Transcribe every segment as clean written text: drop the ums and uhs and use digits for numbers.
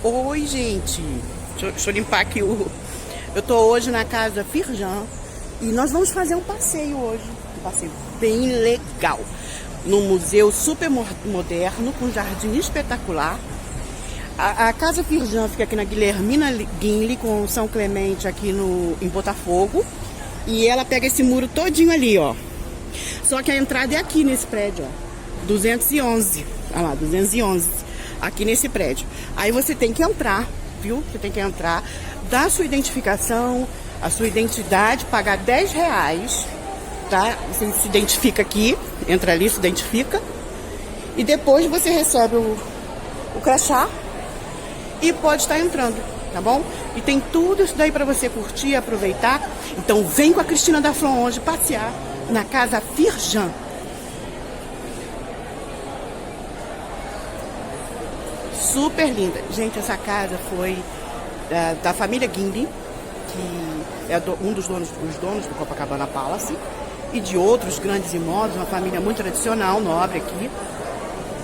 Oi, gente. Deixa eu limpar aqui o... Eu tô hoje na casa Firjan e nós vamos fazer um passeio hoje. Um passeio bem legal. Num museu super moderno, com um jardim espetacular. A casa Firjan fica aqui na Guilhermina Guinle, com São Clemente aqui em Botafogo. E ela pega esse muro todinho ali, ó. Só que a entrada é aqui nesse prédio, ó. 211. Olha lá, 211. Aqui nesse prédio. Aí você tem que entrar, viu? Você tem que entrar, dar a sua identificação, a sua identidade, pagar R$10, tá? Você se identifica aqui, entra ali, se identifica. E depois você recebe o crachá e pode estar entrando, tá bom? E tem tudo isso daí pra você curtir, aproveitar. Então vem com a Cristina da Flon hoje passear na casa Firjan. Super linda. Gente, essa casa foi da família Guinle, que é um dos donos do Copacabana Palace, e de outros grandes imóveis, uma família muito tradicional, nobre aqui.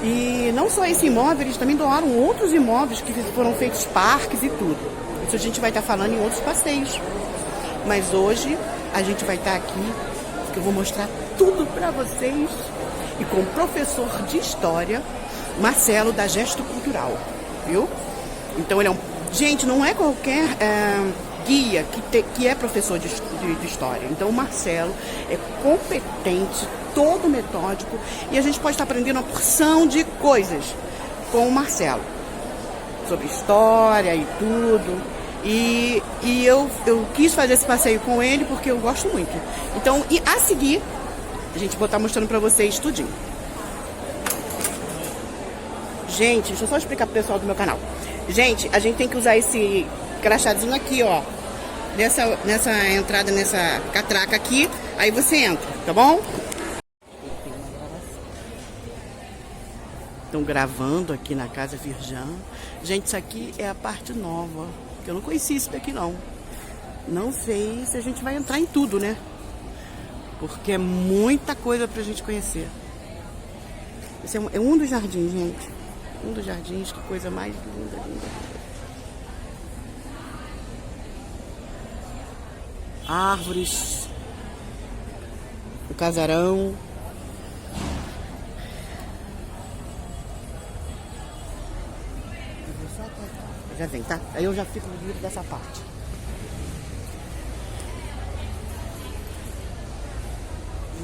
E não só esse imóvel, eles também doaram outros imóveis que foram feitos parques e tudo. Isso a gente vai estar falando em outros passeios. Mas hoje a gente vai estar aqui, porque eu vou mostrar tudo para vocês, e com o professor de História, Marcelo, da Gesto Cultural, viu? Então ele é gente, não é qualquer guia que é professor de História. Então o Marcelo é competente, todo metódico, e a gente pode estar aprendendo uma porção de coisas com o Marcelo. Sobre história e tudo. E eu quis fazer esse passeio com ele porque eu gosto muito. Então, e a seguir, a gente vou estar mostrando pra vocês tudinho. Gente, deixa eu só explicar pro pessoal do meu canal. Gente, a gente tem que usar esse crachazinho aqui, ó. Nessa entrada, nessa catraca aqui. Aí você entra, tá bom? Estão gravando aqui na casa Firjan. Gente, isso aqui é a parte nova. Eu não conhecia isso daqui, não. Não sei se a gente vai entrar em tudo, né? Porque é muita coisa pra gente conhecer. Esse é um dos jardins, gente. Um dos jardins, que coisa mais linda, linda. Árvores. O casarão. Já vem, tá? Aí eu já fico no livro dessa parte.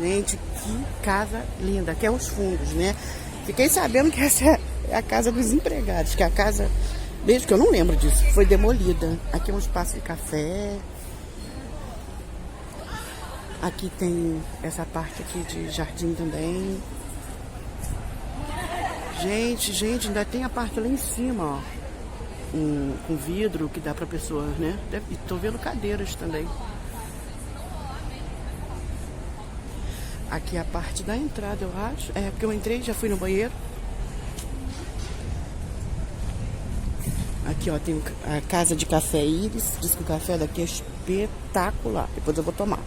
Gente, que casa linda. Aqui é os fundos, né? Fiquei sabendo que essa é a casa dos empregados, que a casa, desde que eu não lembro disso, foi demolida. Aqui é um espaço de café. Aqui tem essa parte aqui de jardim também. Gente, ainda tem a parte lá em cima, ó. Com vidro que dá pra pessoa, né? E tô vendo cadeiras também. Aqui é a parte da entrada, eu acho. É, porque eu entrei, já fui no banheiro. Aqui, ó, tem a casa de café Iris. Diz que o café daqui é espetacular. Depois eu vou tomar.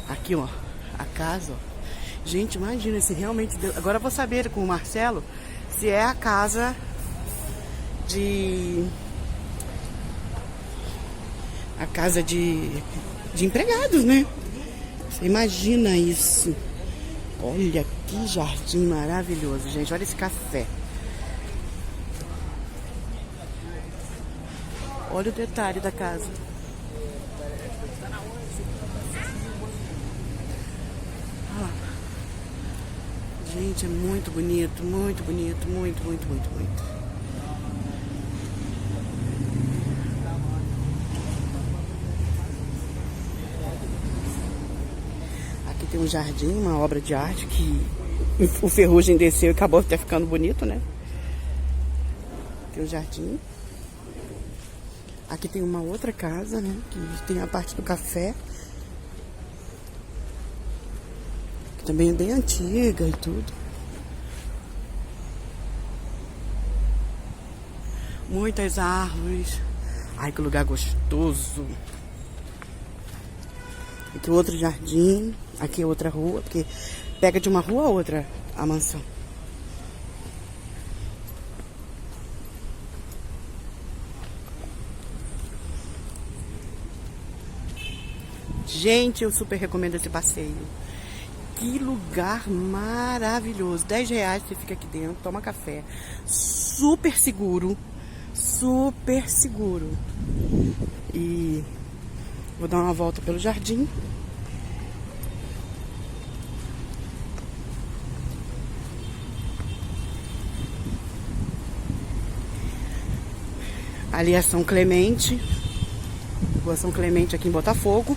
Aqui, ó, a casa, ó. Gente, imagina se realmente deu. Agora eu vou saber com o Marcelo se é a casa de empregados, né? Você imagina isso. Olha que jardim maravilhoso, gente. Olha esse café. Olha o detalhe da casa. Ah. Gente, é muito bonito, muito bonito, muito, muito, muito, muito. Tem um jardim, uma obra de arte que o Ferrugem desceu e acabou até ficando bonito, né? Tem um jardim. Aqui tem uma outra casa, né? Que tem a parte do café. Que também é bem antiga e tudo. Muitas árvores. Ai, que lugar gostoso. Aqui outro jardim. Aqui é outra rua, porque pega de uma rua a outra a mansão. Gente, eu super recomendo esse passeio. Que lugar maravilhoso. R$10 você fica aqui dentro, toma café. Super seguro. Super seguro. E vou dar uma volta pelo jardim. Ali é São Clemente. Rua São Clemente aqui em Botafogo.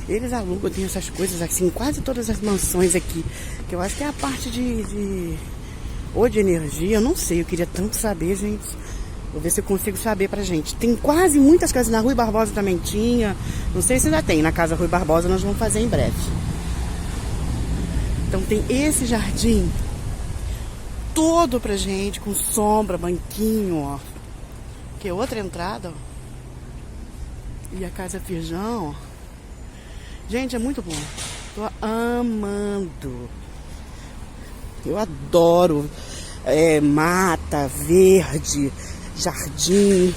Eles alugam, tem essas coisas assim, quase todas as mansões aqui. Que eu acho que é a parte ou de energia, eu não sei, eu queria tanto saber, gente. Vou ver se eu consigo saber pra gente. Tem quase muitas casas, na Rui Barbosa também tinha. Não sei se ainda tem, na casa Rui Barbosa nós vamos fazer em breve. Então tem esse jardim todo pra gente, com sombra, banquinho, ó. Que é outra entrada, ó. E a Casa Feijão, ó. Gente, é muito bom. Tô amando. Eu adoro mata, verde, jardim.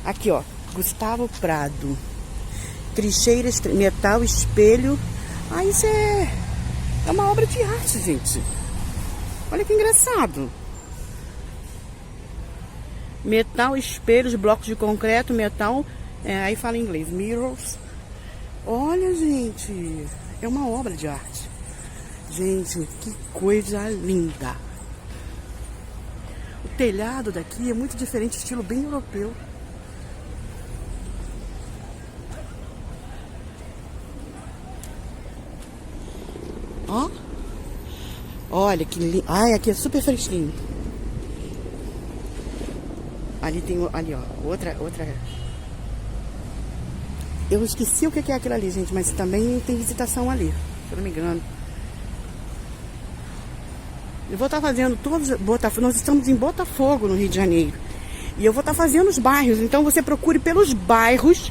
Aqui, ó. Gustavo Prado. Trincheira, metal, espelho. Ah, isso é uma obra de arte, gente. Olha que engraçado. Metal, espelhos, blocos de concreto, metal. Aí fala em inglês. Mirrors. Olha, gente, é uma obra de arte. Gente, que coisa linda. O telhado daqui é muito diferente, estilo bem europeu. Ó. Olha que lindo. Ai, aqui é super fresquinho. Ali tem, ali ó, outra. Eu esqueci o que é aquilo ali, gente, mas também tem visitação ali, se eu não me engano. Eu vou estar fazendo todos, nós estamos em Botafogo, no Rio de Janeiro. E eu vou estar fazendo os bairros, então você procure pelos bairros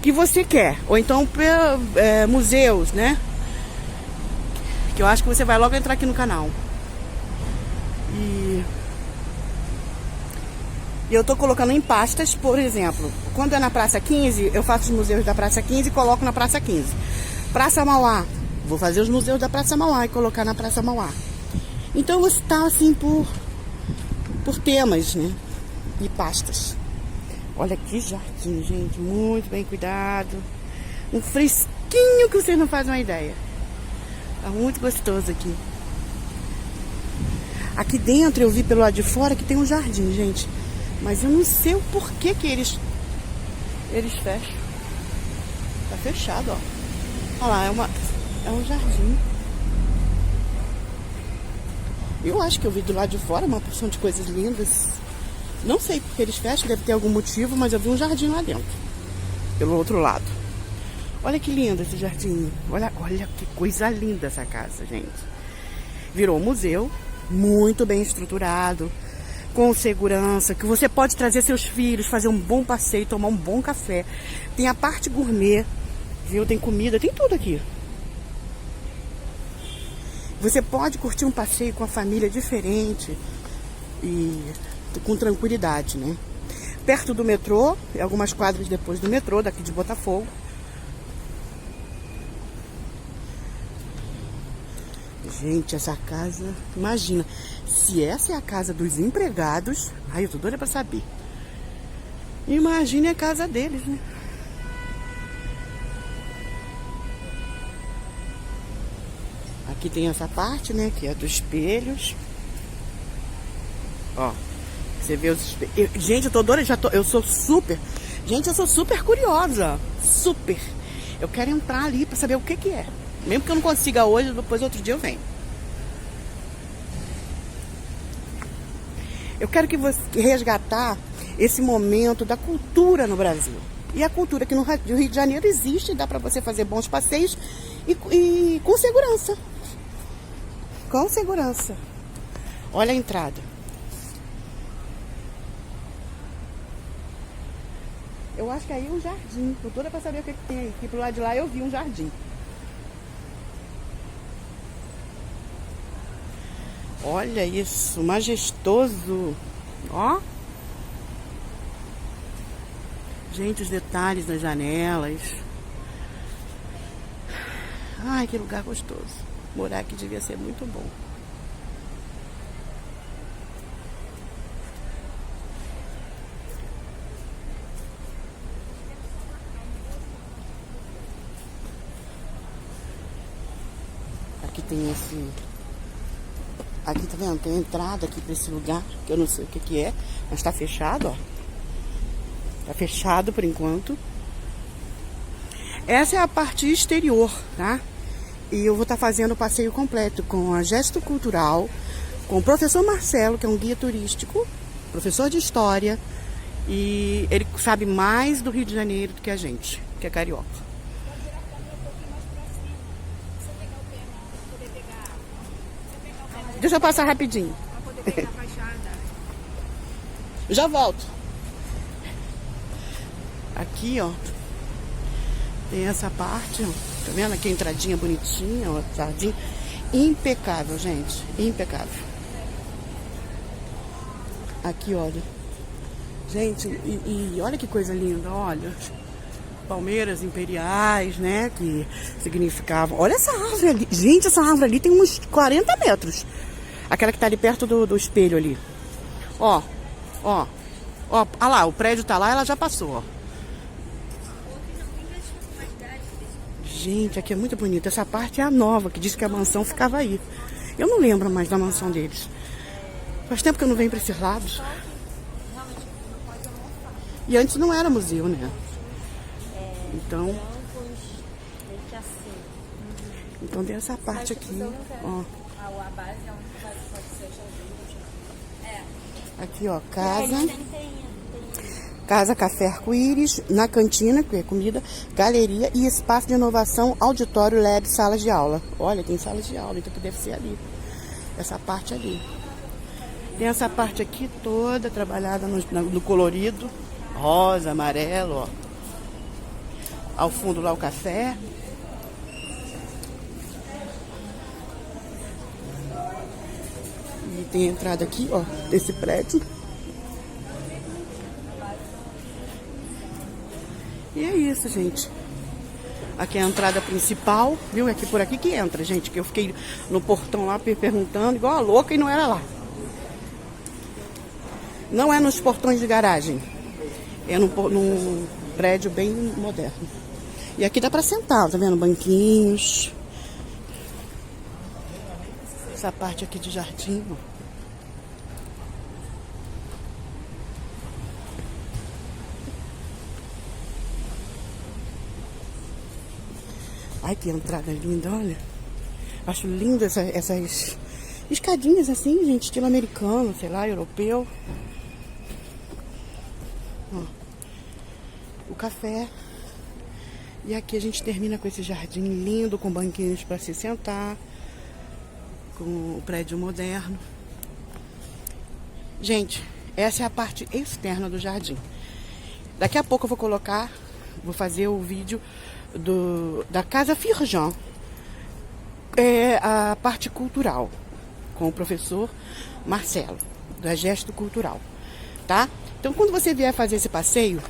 que você quer. Ou então museus, né? Que eu acho que você vai logo entrar aqui no canal. E eu tô colocando em pastas, por exemplo, quando é na Praça 15, eu faço os museus da Praça 15 e coloco na Praça 15. Praça Mauá, vou fazer os museus da Praça Mauá e colocar na Praça Mauá. Então você tá assim por temas, né? E pastas. Olha que jardim, gente, muito bem cuidado. Um fresquinho que vocês não fazem uma ideia. Tá muito gostoso aqui. Aqui dentro eu vi pelo lado de fora que tem um jardim, gente. Mas eu não sei o porquê que eles fecham. Tá fechado, ó. Olha lá, é um jardim. Eu acho que eu vi do lado de fora uma porção de coisas lindas. Não sei porque eles fecham, deve ter algum motivo, mas eu vi um jardim lá dentro. Pelo outro lado. Olha que lindo esse jardim. Olha que coisa linda essa casa, gente. Virou um museu, muito bem estruturado, com segurança, que você pode trazer seus filhos, fazer um bom passeio, tomar um bom café. Tem a parte gourmet, viu? Tem comida, tem tudo aqui. Você pode curtir um passeio com a família diferente e com tranquilidade, né? Perto do metrô, algumas quadras depois do metrô, daqui de Botafogo. Gente, essa casa, imagina, se essa é a casa dos empregados, ai, eu tô doida pra saber. Imagine a casa deles, né? Aqui tem essa parte, né, que é dos espelhos. Ó, você vê os espelhos. Gente, eu tô doida, eu sou super... Gente, eu sou super curiosa. Super. Eu quero entrar ali pra saber o que é. Mesmo que eu não consiga hoje, depois outro dia eu venho. Eu quero que você resgatar esse momento da cultura no Brasil. E a cultura que no Rio de Janeiro existe, dá pra você fazer bons passeios e com segurança. Com segurança. Olha a entrada. Eu acho que aí é um jardim. Tô toda pra saber o que tem aqui. Pro lado de lá eu vi um jardim. Olha isso, majestoso. Ó. Gente, os detalhes das janelas. Ai, que lugar gostoso. Morar aqui devia ser muito bom. Aqui tem esse... Aqui, tá vendo? Tem a entrada aqui pra esse lugar, que eu não sei o que que é, mas tá fechado, ó. Tá fechado por enquanto. Essa é a parte exterior, tá? E eu vou estar fazendo o passeio completo com a Gesto Cultural, com o professor Marcelo, que é um guia turístico, professor de história, e ele sabe mais do Rio de Janeiro do que a gente, que é carioca. Deixa eu passar rapidinho. Já volto. Aqui, ó, tem essa parte, ó. Tá vendo? Aqui a entradinha bonitinha, ó, jardim. Impecável, gente. Impecável. Aqui, olha. Gente, e olha que coisa linda, olha. Palmeiras imperiais, né? Que significavam... Olha essa árvore ali. Gente, essa árvore ali tem uns 40 metros. Aquela que tá ali perto do espelho ali. Ó, ó. Ó, ah lá, o prédio tá lá, ela já passou, ó. Gente, aqui é muito bonito. Essa parte é a nova, que diz que a mansão ficava aí. Eu não lembro mais da mansão deles. Faz tempo que eu não venho pra esses lados. E antes não era museu, né? Então tem essa parte aqui, ó. Aqui, ó, casa Café Arco-Íris, na cantina, que é comida, galeria e espaço de inovação, auditório, lab, salas de aula. Olha, tem salas de aula, então que deve ser ali. Essa parte ali. Tem essa parte aqui toda trabalhada no colorido, rosa, amarelo, ó. Ao fundo lá o café. E tem a entrada aqui, ó, desse prédio. E é isso, gente. Aqui é a entrada principal, viu? É aqui por aqui que entra, gente. Que eu fiquei no portão lá perguntando, igual a louca, e não era lá. Não é nos portões de garagem. É num prédio bem moderno. E aqui dá pra sentar, tá vendo? Banquinhos. Essa parte aqui de jardim, ó. Ai, que entrada linda, olha. Acho lindo essas escadinhas assim, gente, estilo americano, sei lá, europeu. Ó, o café. E aqui a gente termina com esse jardim lindo, com banquinhos para se sentar. Com o prédio moderno. Gente, essa é a parte externa do jardim. Daqui a pouco eu vou fazer o vídeo da Casa Firjan. É a parte cultural, com o professor Marcelo, da Gesto Cultural, tá? Então, quando você vier fazer esse passeio,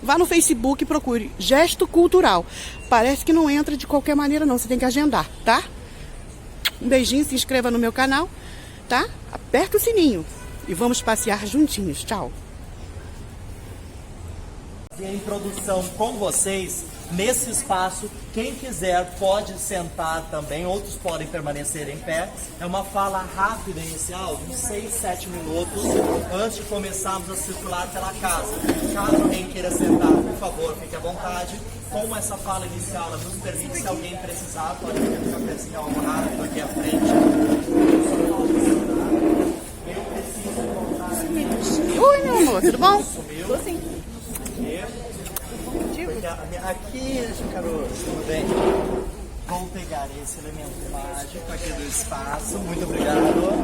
vá no Facebook e procure Gesto Cultural. Parece que não entra de qualquer maneira, não. Você tem que agendar, tá? Um beijinho, se inscreva no meu canal, tá? Aperta o sininho e vamos passear juntinhos. Tchau! E a introdução com vocês nesse espaço. Quem quiser pode sentar também, outros podem permanecer em pé. É uma fala rápida inicial, de 6, 7 minutos, antes de começarmos a circular pela casa. Caso alguém queira sentar, por favor, fique à vontade. Com essa fala inicial, ela nos permite, se alguém precisar, pode vir no cafezinho rápido aqui à frente. Eu preciso contar. Oi, meu amor, tudo bom? Sumiu. Sim. Aqui, caroço, tudo bem? Vou pegar esse elemento mágico aqui do espaço. Muito obrigado.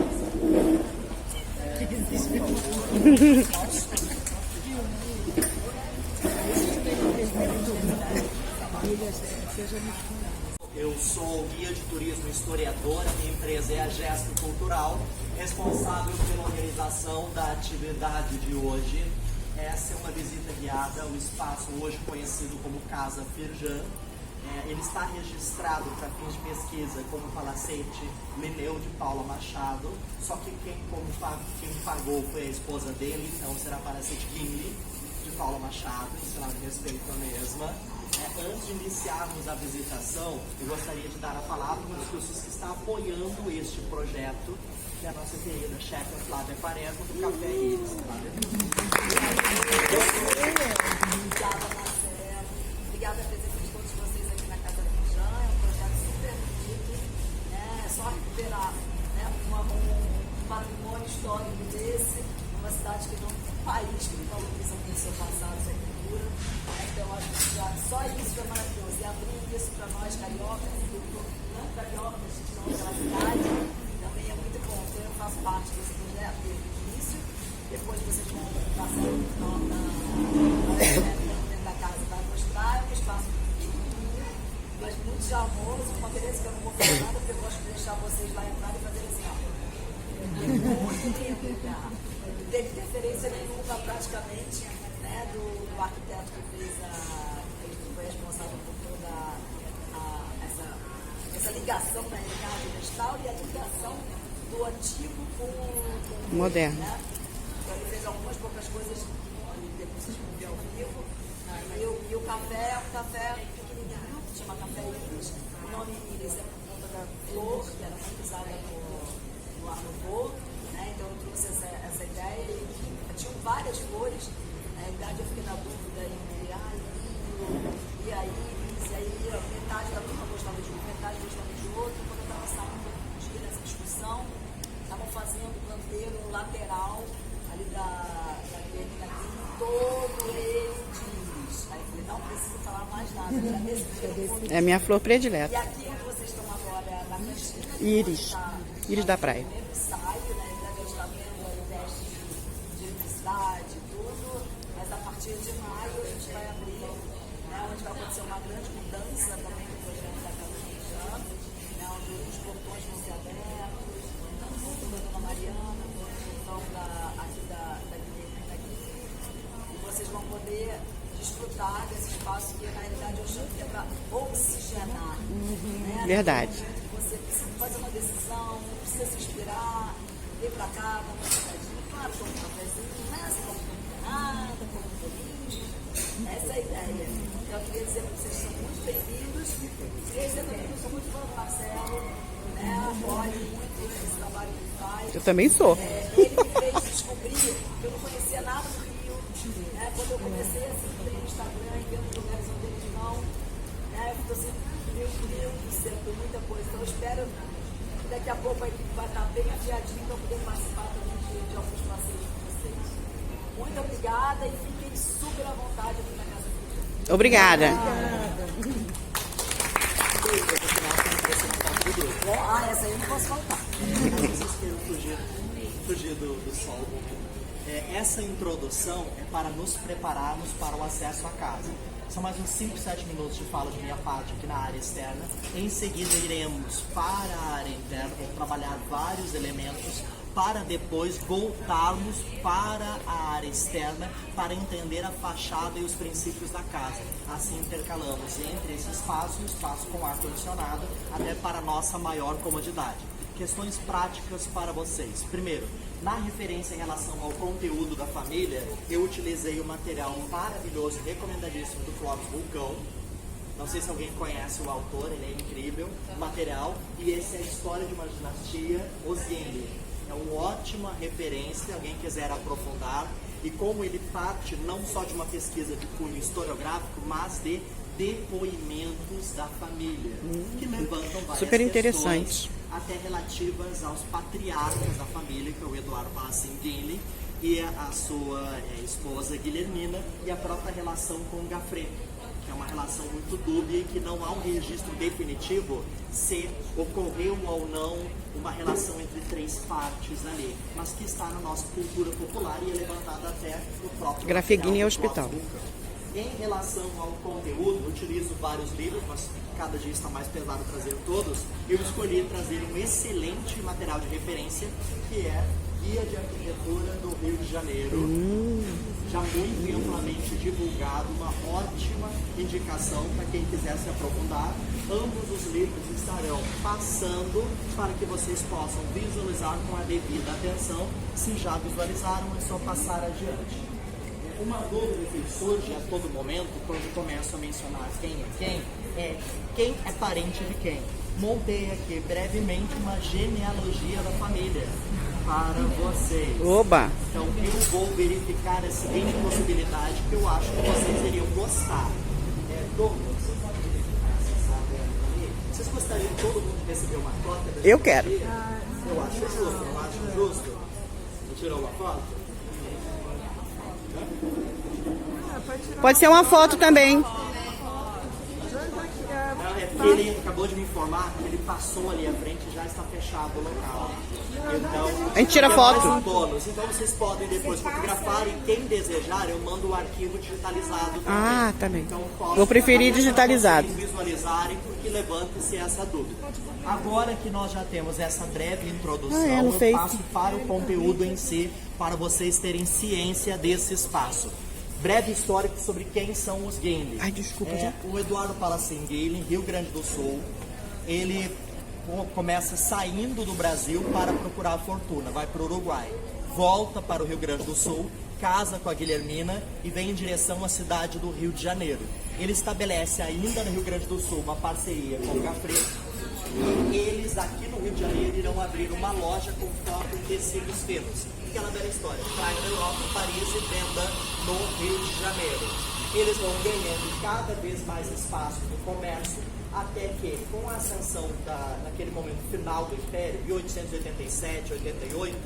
Eu sou guia de turismo, historiadora. Minha empresa é a Gesto Cultural, responsável pela organização da atividade de hoje. Essa é uma visita guiada ao espaço hoje conhecido como Casa Firjan. Ele está registrado para fins de pesquisa como Palacete Linneu de Paula Machado, só que quem pagou foi a esposa dele, então será Palacete Gimli de Paula Machado, em sinal de respeito à mesma. Antes de iniciarmos a visitação, eu gostaria de dar a palavra para as pessoas que estão apoiando este projeto, que é a nossa querida chefe Flávia Quaresma, do Café Iris. Obrigada a presença de todos vocês aqui na Casa Firjan. É um projeto super bonito, né? É só recuperar, né, um patrimônio histórico desse, uma cidade que não, um país que não valoriza muito o seu passado, sua cultura. Então, eu acho que já, só isso é maravilhoso. E abrir isso para nós cariocas, não cariocas, a gente não é pela cidade, também é muito bom. Então, eu faço parte desse projeto desde o início. Depois vocês vão passar dentro da casa, vai mostrar. É um espaço pequenininho, mas muito charmoso, uma beleza que eu não vou falar nada, porque eu gosto de deixar vocês lá entrar e fazer assim, ó. Não teve interferência nenhuma praticamente, né, do arquiteto que fez ele foi responsável por toda essa ligação da realidade vegetal e a ligação do antigo com o moderno. Né? Então ele fez algumas poucas coisas que depois vocês vão ver ao vivo. E o café é um café pequenininho, que chama Café Iris. O nome Iris é por conta da flor, que era muito usada no Art Nouveau, né? Então eu trouxe essa ideia e tinham várias flores. Na realidade eu fiquei na dúvida e aí metade da turma gostava de um, metade gostava de outro. Quando eu estava saindo um dia dessa discussão, estavam fazendo o canteiro lateral ali da Guilhermina Guim, todo ele diz. Aí eu falei, não preciso falar mais nada, já decidiram. É a minha flor E predileta. aqui onde vocês estão agora, na cantina, Íris. Íris da praia. primeiro ensaio, né? A gente está vendo aí o teste de eletricidade, tudo, mas a partir de maio a gente vai abrir, né, onde vai acontecer uma grande mudança também do projeto da Casa Firjan, né, onde os portões vão ser abertos, junto da Dona Mariana, com a construção aqui da Guilhermina aqui, e vocês vão poder desfrutar desse espaço que na realidade eu chamo que é para oxigenar. Né? Verdade. Você precisa fazer uma decisão, precisa se inspirar, vir para cá, dar uma sentadinha, claro, com um cafezinho, né? Você não tem nada, com um bolinho. Essa é a ideia. Então, eu queria dizer que vocês são muito bem-vindos. Queria dizer também que eu sou muito fã do Marcelo, né? Apoio muito esse trabalho que ele faz. Eu também sou. Ele me fez descobrir que eu não conhecia nada do Rio. Né? Quando eu comecei a seguir no Instagram e vendo lugares onde eles vão, né? Eu fico assim, meu Deus do céu, tem muita coisa. Então eu espero que daqui a pouco a equipe vai estar bem afiadinha para poder participar também de alguns passeios com vocês. Muito obrigada e fiquem super à vontade aqui na Casa Firjan. Obrigada. Essa aí eu não posso faltar. Vocês queiram fugir do sol. Essa introdução é para nos prepararmos para o acesso à casa. São mais uns 5, 7 minutos de fala de minha parte aqui na área externa. Em seguida iremos para a área interna, vamos trabalhar vários elementos para depois voltarmos para a área externa para entender a fachada e os princípios da casa. Assim intercalamos entre esse espaço e o espaço com ar-condicionado, até para nossa maior comodidade. Questões práticas para vocês. Primeiro, na referência em relação ao conteúdo da família, eu utilizei o material maravilhoso, recomendadíssimo do Clóvis Vulcão. Não sei se alguém conhece o autor, ele é incrível, o material. E esse é a história de uma dinastia, Ozienli. É uma ótima referência, se alguém quiser aprofundar. E como ele parte não só de uma pesquisa de cunho historiográfico, mas de depoimentos da família, que levantam várias Super interessante. questões, até relativas aos patriarcas da família, que é o Eduardo Bassin Guinle e a sua esposa Guilhermina, e a própria relação com o Gaffret, que é uma relação muito dúbia e que não há um registro definitivo se ocorreu ou não uma relação entre 3 partes ali, mas que está na nossa cultura popular e é levantada até o próprio Grafia Guinle é hospital. Em relação ao conteúdo, utilizo vários livros, mas cada dia está mais pesado trazer todos. Eu escolhi trazer um excelente material de referência, que é guia de arquitetura do Rio de Janeiro. Já muito amplamente divulgado, uma ótima indicação para quem quiser se aprofundar. Ambos os livros estarão passando para que vocês possam visualizar com a devida atenção. Se já visualizaram, é só passar adiante. Uma dúvida que surge a todo momento, quando começo a mencionar quem é parente de quem. Montei aqui brevemente uma genealogia da família para vocês. Oba! Então eu vou verificar a seguinte possibilidade que eu acho que vocês iriam gostar. Douglas, você pode verificar essa ali? Vocês gostariam de todo mundo receber uma cópia da Eu quero. Eu acho justo, não acho justo? Vou tirar uma foto? Pode ser uma foto também. Porque ele acabou de me informar que ele passou ali à frente e já está fechado o local. Então, A gente tira tem foto. mais um bônus. Então vocês podem depois fotografar e quem desejar eu mando o arquivo digitalizado também. Ah, tá bem. Então, posso Vou preferir para digitalizado. vocês visualizarem porque levanta-se essa dúvida. Agora que nós já temos essa breve introdução, no eu Face. passo para o conteúdo em si, para vocês terem ciência desse espaço. Breve histórico sobre quem são os Guindy. Ai, desculpa, já. O Eduardo Palacin Guindy, Rio Grande do Sul, ele começa saindo do Brasil para procurar a fortuna, vai para o Uruguai, volta para o Rio Grande do Sul, casa com a Guilhermina e vem em direção à cidade do Rio de Janeiro. Ele estabelece ainda no Rio Grande do Sul uma parceria com o Gafre. Eles aqui no Rio de Janeiro irão abrir uma loja com foco em tecidos finos. Aquela velha história, saia da Europa, Paris e venda no Rio de Janeiro. Eles vão ganhando cada vez mais espaço no comércio, até que, com a ascensão naquele momento final do Império, 1887, 88,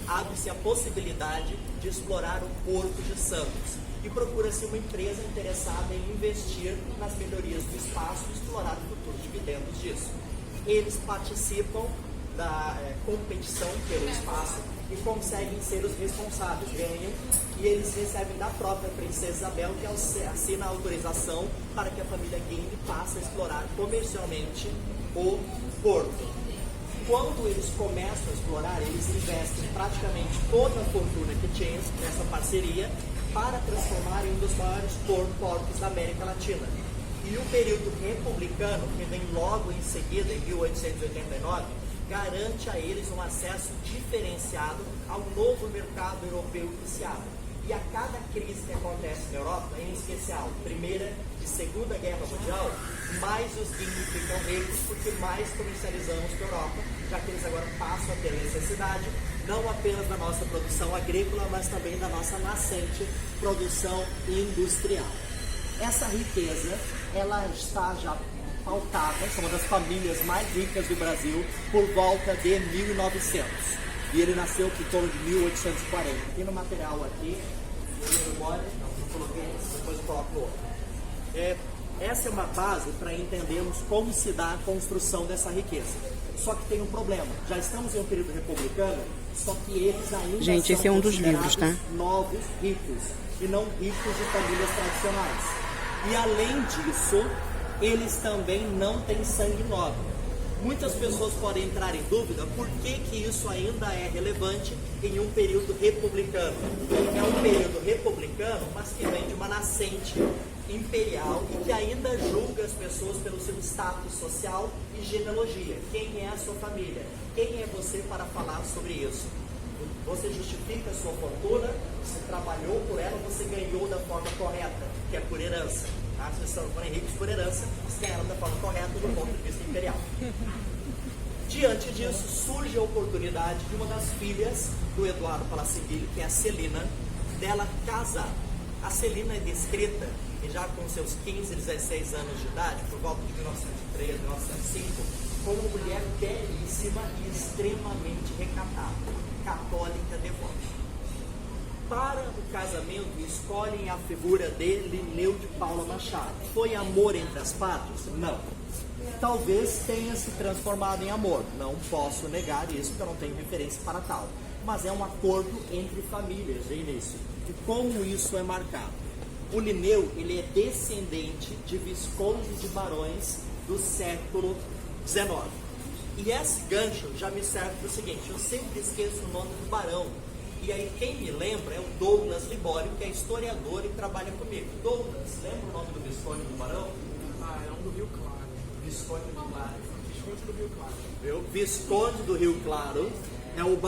abre-se a possibilidade de explorar o Porto de Santos. E procura-se uma empresa interessada em investir nas melhorias do espaço e explorar o futuro dividendos disso. Eles participam da competição pelo espaço e conseguem ser os responsáveis, ganham, e eles recebem da própria Princesa Isabel, que assina a autorização para que a família Guindy passe a explorar comercialmente o porto. Quando eles começam a explorar, eles investem praticamente toda a fortuna que tinham nessa parceria para transformar em um dos maiores portos da América Latina. E o período republicano, que vem logo em seguida, em 1889, garante a eles um acesso diferenciado ao novo mercado europeu que se abre. E a cada crise que acontece na Europa, em especial Primeira e Segunda Guerra Mundial, mais os Guindy ficam ricos porque mais comercializamos com a Europa, já que eles agora passam a ter necessidade não apenas da nossa produção agrícola, mas também da nossa nascente produção industrial. Essa riqueza, ela está já pautada, é uma das famílias mais ricas do Brasil, por volta de 1900. E ele nasceu por torno de 1840. Tem no material aqui, não coloquei esse, depois eu coloco outro. Essa é uma base para entendermos como se dá a construção dessa riqueza. Só que tem um problema, já estamos em um período republicano, só que eles ainda Gente, são esse é um dos livros, tá? novos ricos, e não ricos de famílias tradicionais. E além disso, eles também não têm sangue nobre. Muitas pessoas podem entrar em dúvida por que isso ainda é relevante em um período republicano. É um período republicano, mas que vem de uma nascente imperial e que ainda julga as pessoas pelo seu status social e genealogia. Quem é a sua família? Quem é você para falar sobre isso? Você justifica a sua fortuna, você trabalhou por ela, você ganhou da forma correta, que é por herança. Tá? Se vocês forem ricos por herança, vocês ganharam da forma correta do ponto de vista imperial. Diante disso, surge a oportunidade de uma das filhas do Eduardo Palacin Guindy, que é a Celina, dela casar. A Celina é descrita, e já com seus 15, 16 anos de idade, por volta de 1903, 1905, como uma mulher belíssima e extremamente recatada, católica devota. Para o casamento, escolhem a figura de Linneu de Paula Machado. Foi amor entre as partes? Não. Talvez tenha se transformado em amor. Não posso negar isso, porque eu não tenho referência para tal. Mas é um acordo entre famílias de início. E como isso é marcado? O Linneu, ele é descendente de viscondes e barões do século XIX. E esse gancho já me serve para o seguinte, eu sempre esqueço o nome do barão. E aí quem me lembra é o Douglas Libório, que é historiador e trabalha comigo. Douglas, lembra o nome do Visconde do Barão? É um do Rio Claro. Visconde do Claro. Visconde do Rio Claro. Viu? Visconde do Rio Claro é o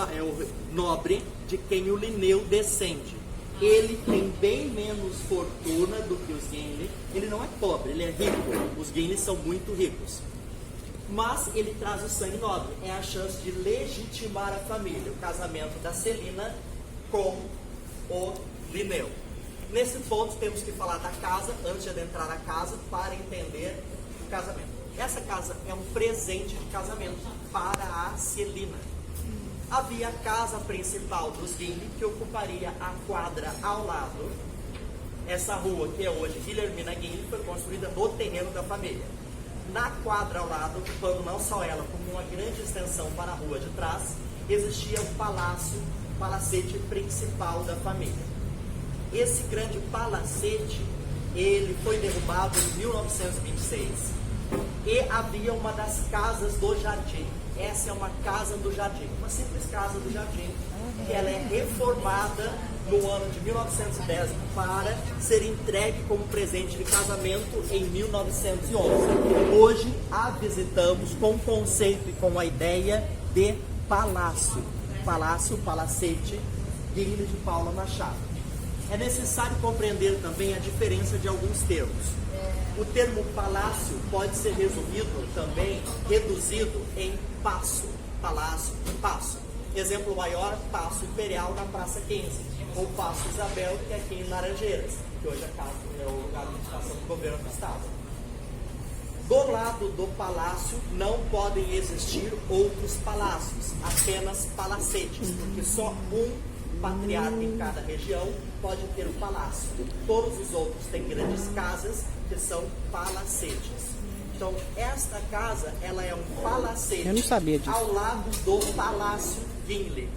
nobre de quem o Linneu descende. Ele tem bem menos fortuna do que os Guinle. Ele não é pobre, ele é rico. Os Guinle são muito ricos. Mas ele traz o sangue nobre. É a chance de legitimar a família. O casamento da Celina com o Linneu. Nesse ponto temos que falar da casa, antes de adentrar a casa, para entender o casamento. Essa casa é um presente de casamento para a Celina. Havia a casa principal dos Guinle, que ocuparia a quadra ao lado. Essa rua, que é hoje Guilhermina Guinle, foi construída no terreno da família. Na quadra ao lado, ocupando não só ela, como uma grande extensão para a rua de trás, existia o palacete principal da família. Esse grande palacete, ele foi derrubado em 1926 e havia uma das casas do jardim. Essa é uma casa do jardim, uma simples casa do jardim, que ela é reformada no ano de 1910 para ser entregue como presente de casamento em 1911. Hoje a visitamos com o conceito e com a ideia de palácio. Palácio, palacete, Guinle de Paula Machado. É necessário compreender também a diferença de alguns termos. O termo palácio pode ser reduzido em paço, palácio, paço. Exemplo maior, Paço Imperial na Praça 15, ou Paço Isabel, que é aqui em Laranjeiras, que hoje é o lugar de administração do governo do estado. Do lado do palácio não podem existir outros palácios, apenas palacetes, porque só um patriarca em cada região pode ter um palácio. Todos os outros têm grandes casas que são palacetes. Então, esta casa, ela é um palacete. Eu não sabia disso. Ao lado do Palácio Guinle.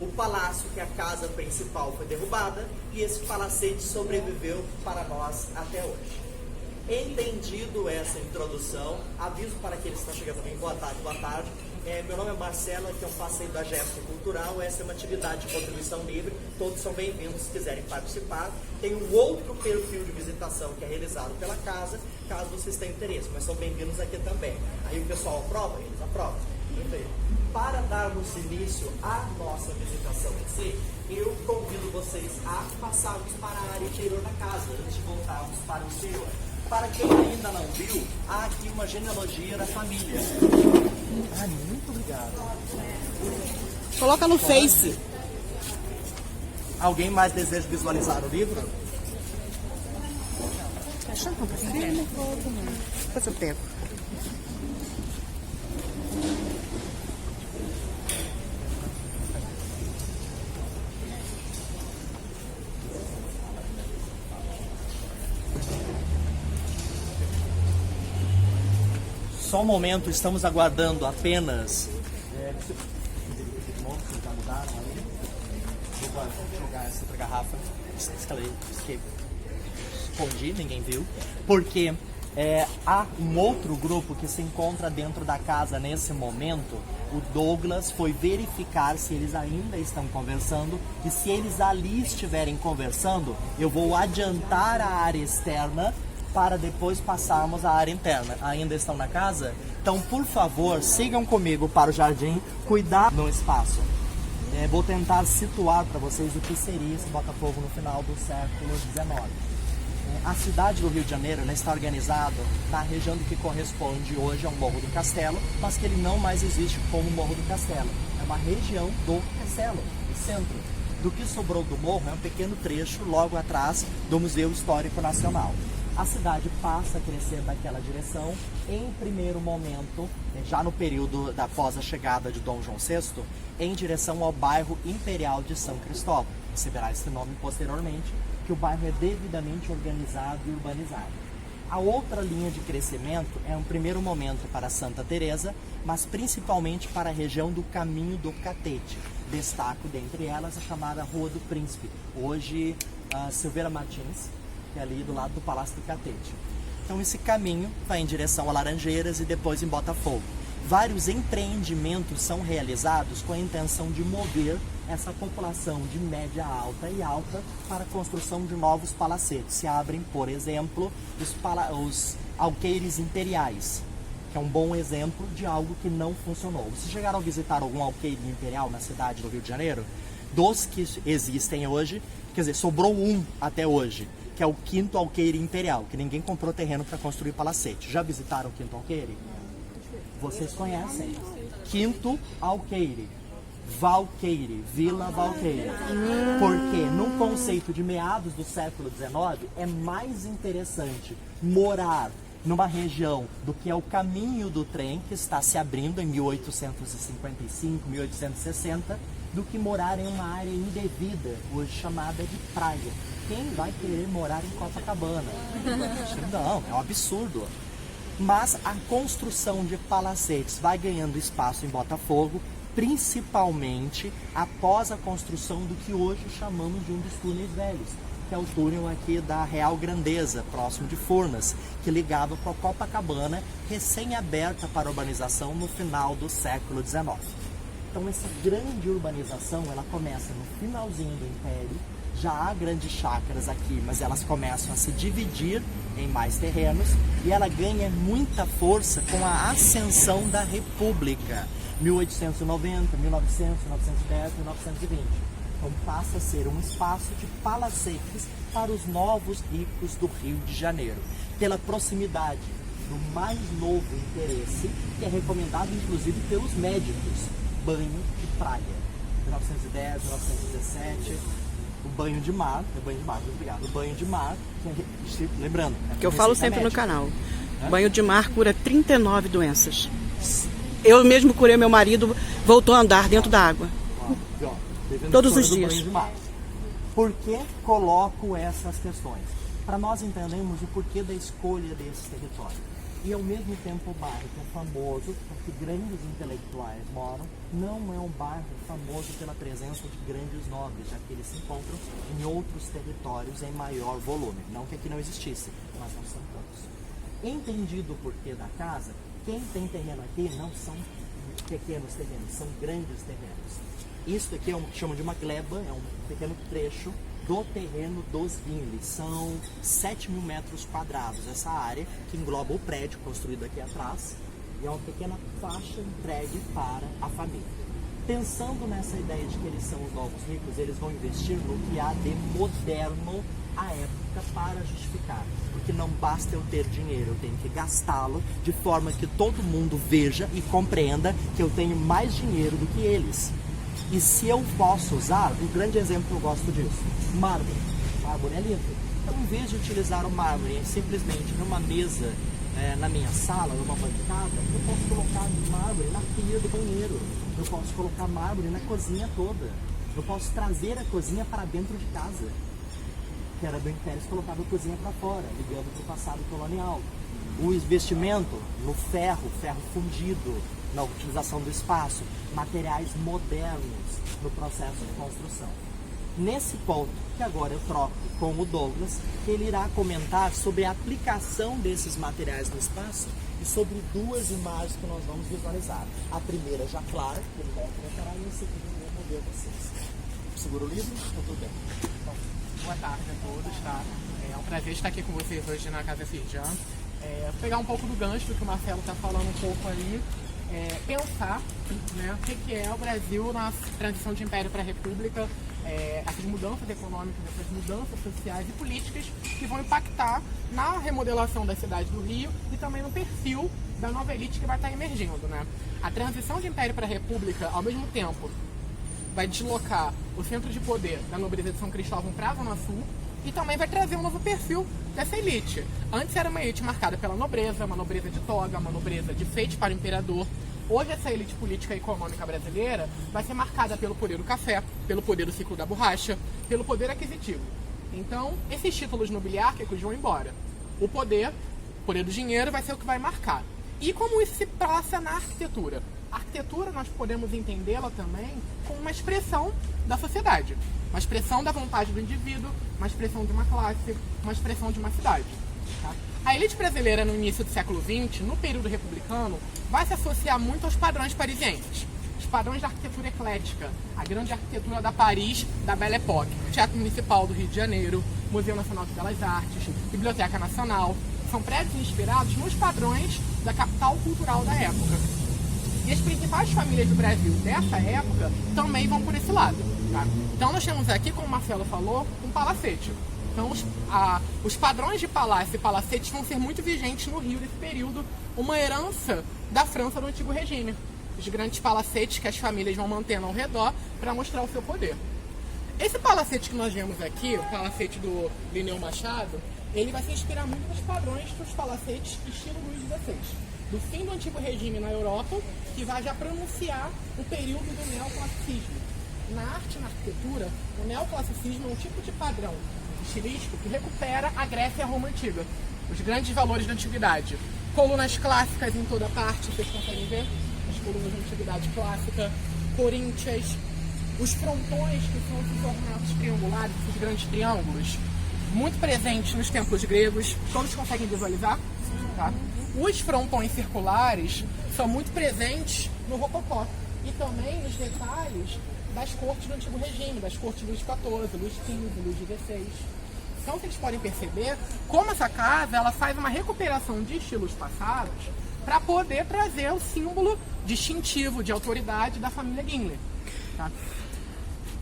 O palácio, que é a casa principal, foi derrubada e esse palacete sobreviveu para nós até hoje. Entendido essa introdução, aviso para aqueles que estão chegando também, boa tarde, boa tarde. Meu nome é Marcelo, aqui é um passeio da Jéssica Cultural, essa é uma atividade de contribuição livre, todos são bem-vindos se quiserem participar. Tem um outro perfil de visitação que é realizado pela casa, caso vocês tenham interesse, mas são bem-vindos aqui também. Aí o pessoal aprova? Eles aprovam. Perfeito. Para darmos início à nossa visitação em si, eu convido vocês a passarmos para a área interior da casa, antes de voltarmos para o exterior. Para quem ainda não viu, há aqui uma genealogia da família. Ai, muito obrigado. Coloca no Face. Alguém mais deseja visualizar o livro? Depois eu pego. Só um momento, estamos aguardando apenas. Vou jogar essa outra garrafa. Escondi, ninguém viu. Porque há um outro grupo que se encontra dentro da casa nesse momento. O Douglas foi verificar se eles ainda estão conversando. E se eles ali estiverem conversando, eu vou adiantar a área externa para depois passarmos à área interna. Ainda estão na casa? Então, por favor, sigam comigo para o jardim, cuidar no espaço. Vou tentar situar para vocês o que seria esse Botafogo no final do século XIX. A cidade do Rio de Janeiro está organizada na região do que corresponde hoje ao Morro do Castelo, mas que ele não mais existe como Morro do Castelo. É uma região do Castelo, o centro. Do que sobrou do morro é um pequeno trecho logo atrás do Museu Histórico Nacional. A cidade passa a crescer daquela direção, em primeiro momento, já no período após a chegada de Dom João VI, em direção ao bairro Imperial de São Cristóvão. Receberá esse nome posteriormente, que o bairro é devidamente organizado e urbanizado. A outra linha de crescimento é um primeiro momento para Santa Teresa, mas principalmente para a região do Caminho do Catete. Destaco dentre elas a chamada Rua do Príncipe, hoje Silveira Martins, que é ali do lado do Palácio do Catete. Então esse caminho vai em direção a Laranjeiras e depois em Botafogo. vários empreendimentos são realizados com a intenção de mover essa população de média alta e alta para a construção de novos palacetes. Se abrem, por exemplo, os alqueires imperiais, que é um bom exemplo de algo que não funcionou. Vocês chegaram a visitar algum alqueire imperial na cidade do Rio de Janeiro? Dos que existem hoje, quer dizer, sobrou um até hoje, que é o 5º alqueire imperial, que ninguém comprou terreno para construir palacete. Já visitaram o 5º alqueire? Vocês conhecem. 5º alqueire. Valqueire, Vila Valqueire. Porque num conceito de meados do século XIX é mais interessante morar numa região do que é o caminho do trem que está se abrindo em 1855, 1860, do que morar em uma área indevida, hoje chamada de praia. Quem vai querer morar em Copacabana? Não, é um absurdo. Mas a construção de palacetes vai ganhando espaço em Botafogo, principalmente após a construção do que hoje chamamos de um dos túneis velhos, que é o túnel aqui da Real Grandeza, próximo de Furnas, que ligava com a Copacabana, recém-aberta para urbanização no final do século XIX. Então essa grande urbanização, ela começa no finalzinho do Império, já há grandes chácaras aqui, mas elas começam a se dividir em mais terrenos e ela ganha muita força com a ascensão da República, 1890, 1900, 1910, 1920. Então passa a ser um espaço de palacetes para os novos ricos do Rio de Janeiro, pela proximidade do mais novo interesse, que é recomendado inclusive pelos médicos, banho de praia, 1910, 1917, o banho de mar, o banho de mar, lembrando, que eu falo sempre no canal, banho de mar cura 39 doenças. Eu mesmo curei meu marido, voltou a andar dentro da água. Todos os dias. Por que coloco essas questões? Para nós entendermos o porquê da escolha desse território. E ao mesmo tempo o bairro que é famoso, porque grandes intelectuais moram, não é um bairro famoso pela presença de grandes nobres, já que eles se encontram em outros territórios em maior volume. Não que aqui não existisse, mas não são tantos. Entendido o porquê da casa, quem tem terreno aqui não são pequenos terrenos, são grandes terrenos. Isso aqui é o que chamam de uma gleba, é um pequeno trecho do terreno dos Guinle. São 7.000 metros quadrados essa área, que engloba o prédio construído aqui atrás, e é uma pequena faixa entregue para a família. Pensando nessa ideia de que eles são os novos ricos, eles vão investir no que há de moderno à época para justificar. Porque não basta eu ter dinheiro, eu tenho que gastá-lo de forma que todo mundo veja e compreenda que eu tenho mais dinheiro do que eles. E se eu posso usar, um grande exemplo que eu gosto disso, mármore. Mármore é lindo. Então, em vez de utilizar o mármore simplesmente numa mesa, na minha sala, numa bancada, eu posso colocar mármore na pia do banheiro. Eu posso colocar mármore na cozinha toda. Eu posso trazer a cozinha para dentro de casa. Que era do Império, se colocava a cozinha para fora, ligando para o passado colonial. O investimento no ferro fundido, na utilização do espaço, materiais modernos no processo de construção. Nesse ponto, que agora eu troco com o Douglas, que ele irá comentar sobre a aplicação desses materiais no espaço e sobre duas imagens que nós vamos visualizar. A primeira já clara, que ele vai comentar, e a segunda eu vou mover vocês. Segura o livro? Tá tudo bem. Então, boa tarde a todos, tá? É um prazer estar aqui com vocês hoje na Casa Firjan. Vou pegar um pouco do gancho do que o Marcelo está falando um pouco ali. Pensar, né, o que é o Brasil na transição de império para a república, essas mudanças econômicas, essas mudanças sociais e políticas que vão impactar na remodelação da cidade do Rio e também no perfil da nova elite que vai estar emergindo, né? A transição de império para a república, ao mesmo tempo, vai deslocar o centro de poder da nobreza de São Cristóvão para a Zona Sul e também vai trazer um novo perfil dessa elite. Antes era uma elite marcada pela nobreza, uma nobreza de toga, uma nobreza de feite para o imperador. Hoje essa elite política e econômica brasileira vai ser marcada pelo poder do café, pelo poder do ciclo da borracha, pelo poder aquisitivo. Então, esses títulos nobiliárquicos vão embora. O poder do dinheiro vai ser o que vai marcar. E como isso se passa na arquitetura? A arquitetura nós podemos entendê-la também como uma expressão da sociedade. Uma expressão da vontade do indivíduo, uma expressão de uma classe, uma expressão de uma cidade. Tá? A elite brasileira no início do século XX, no período republicano, vai se associar muito aos padrões parisienses. Os padrões da arquitetura eclética, a grande arquitetura da Paris, da Belle Époque, Teatro Municipal do Rio de Janeiro, Museu Nacional de Belas Artes, Biblioteca Nacional, são prédios inspirados nos padrões da capital cultural da época. E as principais famílias do Brasil dessa época também vão por esse lado. Tá? Então nós temos aqui, como o Marcelo falou, um palacete. Então os padrões de palácio e palacetes vão ser muito vigentes no Rio desse período, uma herança da França do Antigo Regime. Os grandes palacetes que as famílias vão mantendo ao redor para mostrar o seu poder. Esse palacete que nós vemos aqui, o palacete do Linneu Machado, ele vai se inspirar muito nos padrões dos palacetes estilo Luís XVI, do fim do Antigo Regime na Europa, que vai já pronunciar o período do neoclassicismo. Na arte e na arquitetura, o neoclassicismo é um tipo de padrão estilístico que recupera a Grécia e a Roma Antiga, os grandes valores da antiguidade. Colunas clássicas em toda parte, vocês conseguem ver? As colunas da antiguidade clássica, coríntias, os frontões que são esses ornatos triangulares, esses grandes triângulos, muito presentes nos templos gregos. Todos conseguem visualizar? Tá? Os frontões circulares são muito presentes no Rococó e também nos detalhes das cortes do Antigo Regime, das cortes Luís XIV, Luís XV, Luís XVI. Então vocês podem perceber como essa casa ela faz uma recuperação de estilos passados para poder trazer o símbolo distintivo de autoridade da família Guinle. Tá?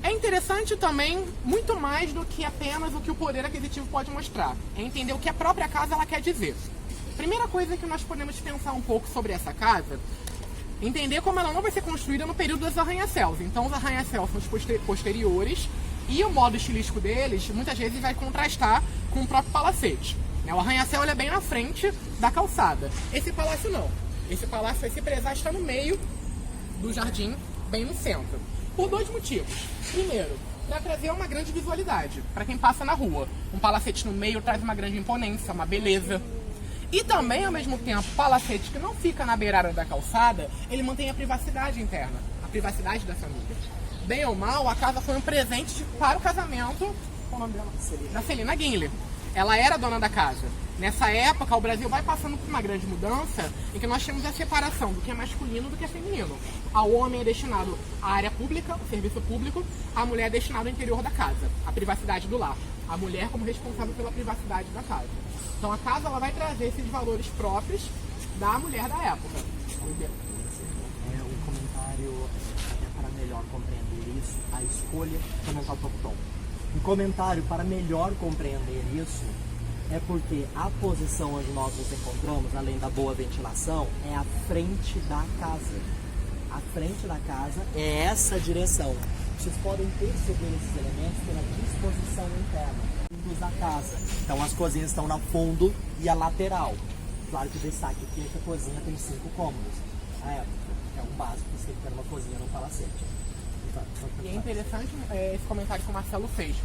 É interessante também, muito mais do que apenas o que o poder aquisitivo pode mostrar, é entender o que a própria casa ela quer dizer. Primeira coisa que nós podemos pensar um pouco sobre essa casa, entender como ela não vai ser construída no período dos arranha-céus. Então os arranha-céus são os posteriores e o modo estilístico deles muitas vezes vai contrastar com o próprio palacete. O arranha-céu é bem na frente da calçada. Esse palácio não. Esse palácio vai se prezar estar no meio do jardim, bem no centro. Por dois motivos. Primeiro, para trazer uma grande visualidade para quem passa na rua. Um palacete no meio traz uma grande imponência, uma beleza. E também, ao mesmo tempo, o palacete que não fica na beirada da calçada, ele mantém a privacidade interna, a privacidade da família. Bem ou mal, a casa foi um presente para o casamento, qual o nome dela? Da Celina Guinle. Ela era dona da casa. Nessa época, o Brasil vai passando por uma grande mudança em que nós temos a separação do que é masculino do que é feminino. Ao homem é destinado à área pública, o serviço público, a mulher é destinada ao interior da casa, a privacidade do lar. A mulher como responsável pela privacidade da casa. Então a casa ela vai trazer esses valores próprios da mulher da época. Um comentário, até para melhor compreender isso, a escolha, comentar o próprio tom. Um comentário para melhor compreender isso é porque a posição onde nós nos encontramos, além da boa ventilação, é a frente da casa. A frente da casa é essa direção. Vocês podem perceber esses elementos pela disposição interna da casa. Então as cozinhas estão no fundo e a lateral. Claro que o destaque aqui é que a cozinha tem 5 cômodos. Na época, é um básico que você tem que ter uma cozinha num palacete. E é interessante esse comentário que o Marcelo fez,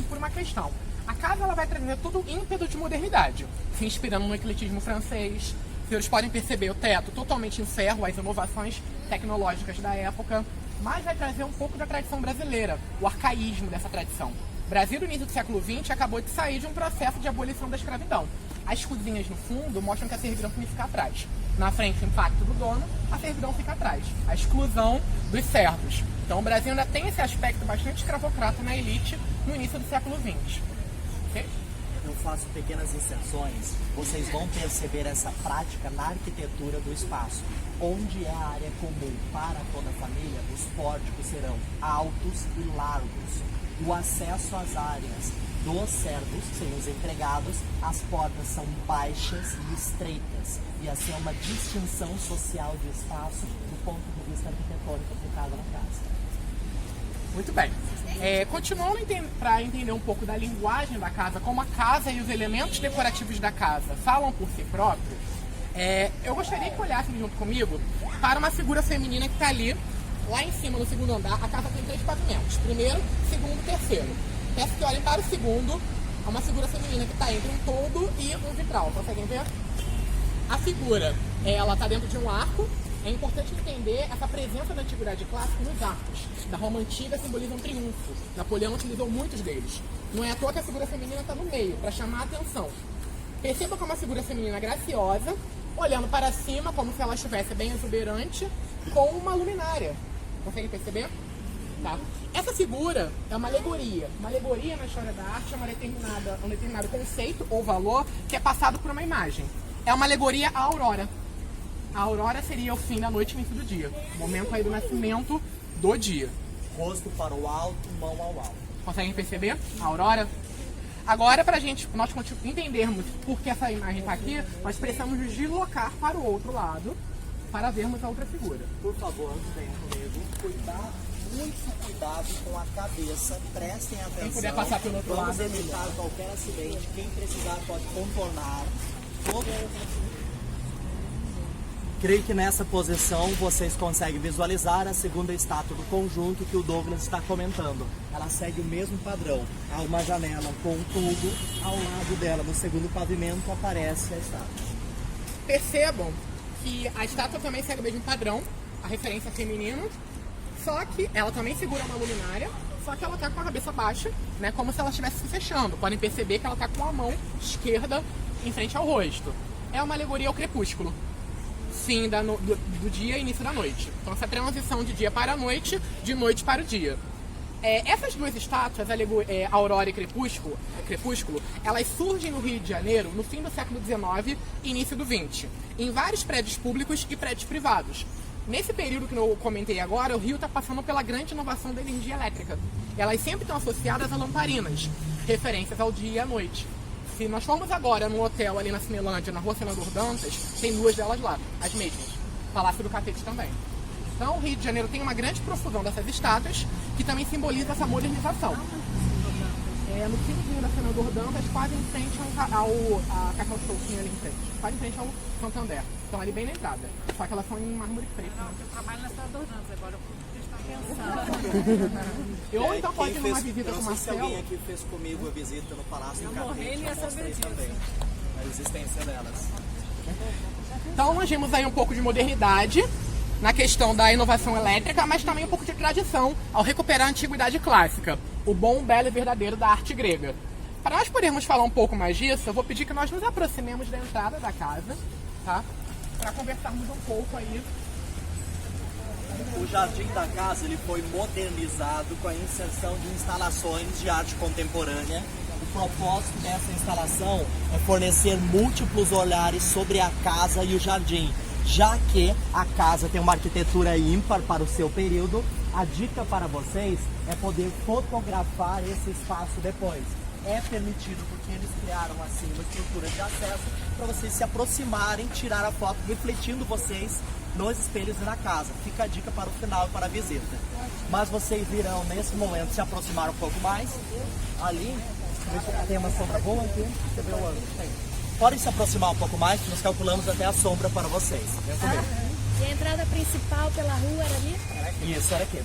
por uma questão. A casa ela vai trazer todo o ímpeto de modernidade, se inspirando no ecletismo francês. Vocês podem perceber o teto totalmente em ferro, as inovações tecnológicas da época, mas vai trazer um pouco da tradição brasileira, o arcaísmo dessa tradição. O Brasil, no início do século XX, acabou de sair de um processo de abolição da escravidão. As cozinhas, no fundo, mostram que a servidão fica atrás. Na frente, o impacto do dono, a servidão fica atrás. A exclusão dos servos. Então, o Brasil ainda tem esse aspecto bastante escravocrata na elite no início do século XX. Okay? Eu faço pequenas inserções, vocês vão perceber essa prática na arquitetura do espaço. Onde é a área comum para toda a família, os pórticos serão altos e largos. O acesso às áreas dos servos, que seriam os empregados, as portas são baixas e estreitas. E assim é uma distinção social de espaço do ponto de vista arquitetônico aplicado na casa. Muito bem. Continuando para entender um pouco da linguagem da casa, como a casa e os elementos decorativos da casa falam por si próprios, eu gostaria que olhassem junto comigo para uma figura feminina que está ali, lá em cima, no segundo andar. A casa tem 3 pavimentos, primeiro, segundo e terceiro. Peço que olhem para o segundo, é uma figura feminina que está entre um toldo e um vitral, conseguem ver? A figura, ela está dentro de um arco. É importante entender essa presença da antiguidade clássica nos arcos. Da Roma Antiga simboliza um triunfo. Napoleão utilizou muitos deles. Não é à toa que a figura feminina está no meio, para chamar a atenção. Perceba como uma figura feminina graciosa, olhando para cima, como se ela estivesse bem exuberante, com uma luminária. Consegue perceber? Tá? Essa figura é uma alegoria. Uma alegoria na história da arte é um determinado conceito ou valor que é passado por uma imagem. É uma alegoria à aurora. A aurora seria o fim da noite e o início do dia. O momento aí do nascimento do dia. Rosto para o alto, mão ao alto. Conseguem perceber a aurora? Agora, para nós entendermos por que essa imagem está aqui, nós precisamos nos deslocar para o outro lado para vermos a outra figura. Por favor, venham comigo. Muito cuidado com a cabeça. Prestem atenção. Quem puder passar pelo outro Vamos lado, evitar qualquer acidente. Quem precisar pode contornar. Creio que nessa posição vocês conseguem visualizar a segunda estátua do conjunto que o Douglas está comentando. Ela segue o mesmo padrão. Há uma janela com um tubo, ao lado dela, no segundo pavimento, aparece a estátua. Percebam que a estátua também segue o mesmo padrão, a referência feminina, só que ela também segura uma luminária, só que ela está com a cabeça baixa, né, como se ela estivesse se fechando. Podem perceber que ela está com a mão esquerda em frente ao rosto. É uma alegoria ao crepúsculo. Fim do dia e início da noite. Então essa transição de dia para a noite, de noite para o dia. Essas duas estátuas, Aurora e Crepúsculo, elas surgem no Rio de Janeiro no fim do século XIX e início do XX, em vários prédios públicos e prédios privados. Nesse período que eu comentei agora, o Rio está passando pela grande inovação da energia elétrica. Elas sempre estão associadas a lamparinas, referências ao dia e à noite. Se nós formos agora num hotel ali na Cinelândia, na Rua Senador Dantas, tem duas delas lá, as mesmas. Palácio do Catete também. Então o Rio de Janeiro tem uma grande profusão dessas estátuas, que também simboliza essa modernização. No finzinho da Senador Dantas, quase em frente a Cacau Souquinha ali em frente. Quase em frente ao Santander. Estão ali bem na entrada. Só que elas são em mármore preto. Né? Eu trabalho na Senador Dantas, agora eu pensando. Ou então pode ir numa visita com o Marcelo. Alguém aqui fez comigo a visita no Palácio do Catete. morri nessa Mostrei também a existência delas. Então nós vimos aí um pouco de modernidade na questão da inovação elétrica, mas também um pouco de tradição ao recuperar a antiguidade clássica, o bom, belo e verdadeiro da arte grega. Para nós podermos falar um pouco mais disso, eu vou pedir que nós nos aproximemos da entrada da casa, tá? Para conversarmos um pouco aí. O jardim da casa ele foi modernizado com a inserção de instalações de arte contemporânea. O propósito dessa instalação é fornecer múltiplos olhares sobre a casa e o jardim. Já que a casa tem uma arquitetura ímpar para o seu período, a dica para vocês é poder fotografar esse espaço depois. É permitido porque eles criaram assim uma estrutura de acesso para vocês se aproximarem, tirar a foto, refletindo vocês nos espelhos e na casa. Fica a dica para o final e para a visita. Mas vocês irão nesse momento se aproximar um pouco mais. Ali, tem uma sombra boa aqui. Você vê o ângulo? Tem. Podem se aproximar um pouco mais, que nós calculamos até a sombra para vocês. Vem comigo. E a entrada principal pela rua era ali? Isso, era aqui.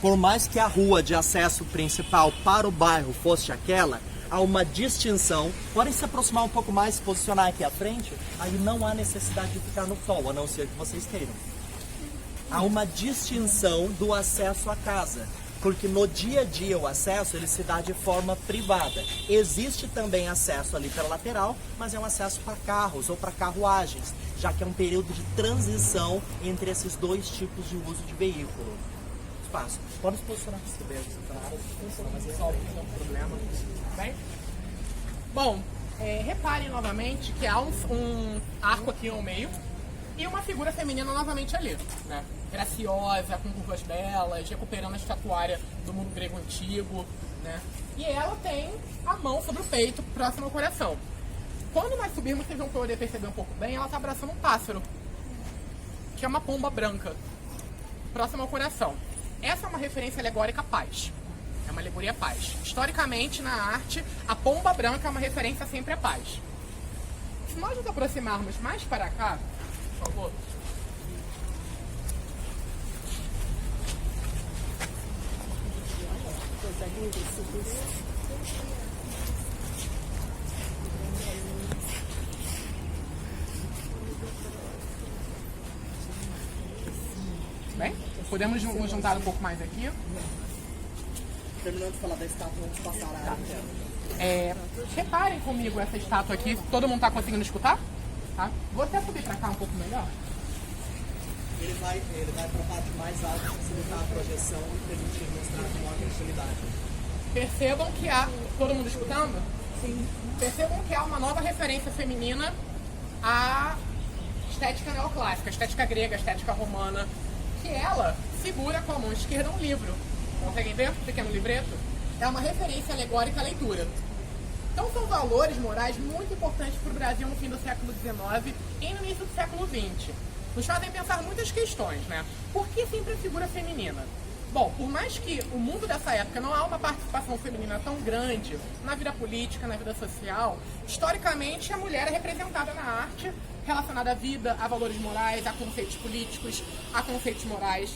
Por mais que a rua de acesso principal para o bairro fosse aquela, há uma distinção. Podem se aproximar um pouco mais, se posicionar aqui à frente, aí não há necessidade de ficar no sol, a não ser que vocês queiram. Há uma distinção do acesso à casa. Porque no dia a dia o acesso ele se dá de forma privada. Existe também acesso ali pela lateral, mas é um acesso para carros ou para carruagens, já que é um período de transição entre esses dois tipos de uso de veículo. Espaço. Pode se posicionar aqui, se quiser, mas é só um problema. Bem? Bom, reparem novamente que há um arco aqui ao meio e uma figura feminina novamente ali, né? Graciosa, com curvas belas, recuperando a estatuária do mundo grego antigo, né? E ela tem a mão sobre o peito, próximo ao coração. Quando nós subirmos, vocês vão poder perceber um pouco bem, ela está abraçando um pássaro, que é uma pomba branca, próximo ao coração. Essa é uma referência alegórica à paz. É uma alegoria à paz. Historicamente, na arte, a pomba branca é uma referência sempre à paz. Se nós nos aproximarmos mais para cá, por favor. Bem, podemos nos juntar um pouco mais aqui. Terminando de falar da estátua, vamos passar a área. Reparem comigo essa estátua aqui. Todo mundo está conseguindo escutar? Tá? Vou até subir para cá um pouco melhor. Ele vai para a parte mais alta, facilitar a projeção e permitir mostrar com maior tranquilidade. Percebam que há... Todo mundo escutando? Sim. Percebam que há uma nova referência feminina à estética neoclássica, a estética grega, a estética romana, que ela segura com a mão esquerda um livro. Conseguem ver? Pequeno livreto? É uma referência alegórica à leitura. Então são valores morais muito importantes para o Brasil no fim do século XIX e no início do século XX. Nos fazem pensar muitas questões, né? Por que sempre a figura feminina? Bom, por mais que o mundo dessa época não há uma participação feminina tão grande na vida política, na vida social, historicamente a mulher é representada na arte relacionada à vida, a valores morais, a conceitos políticos, a conceitos morais.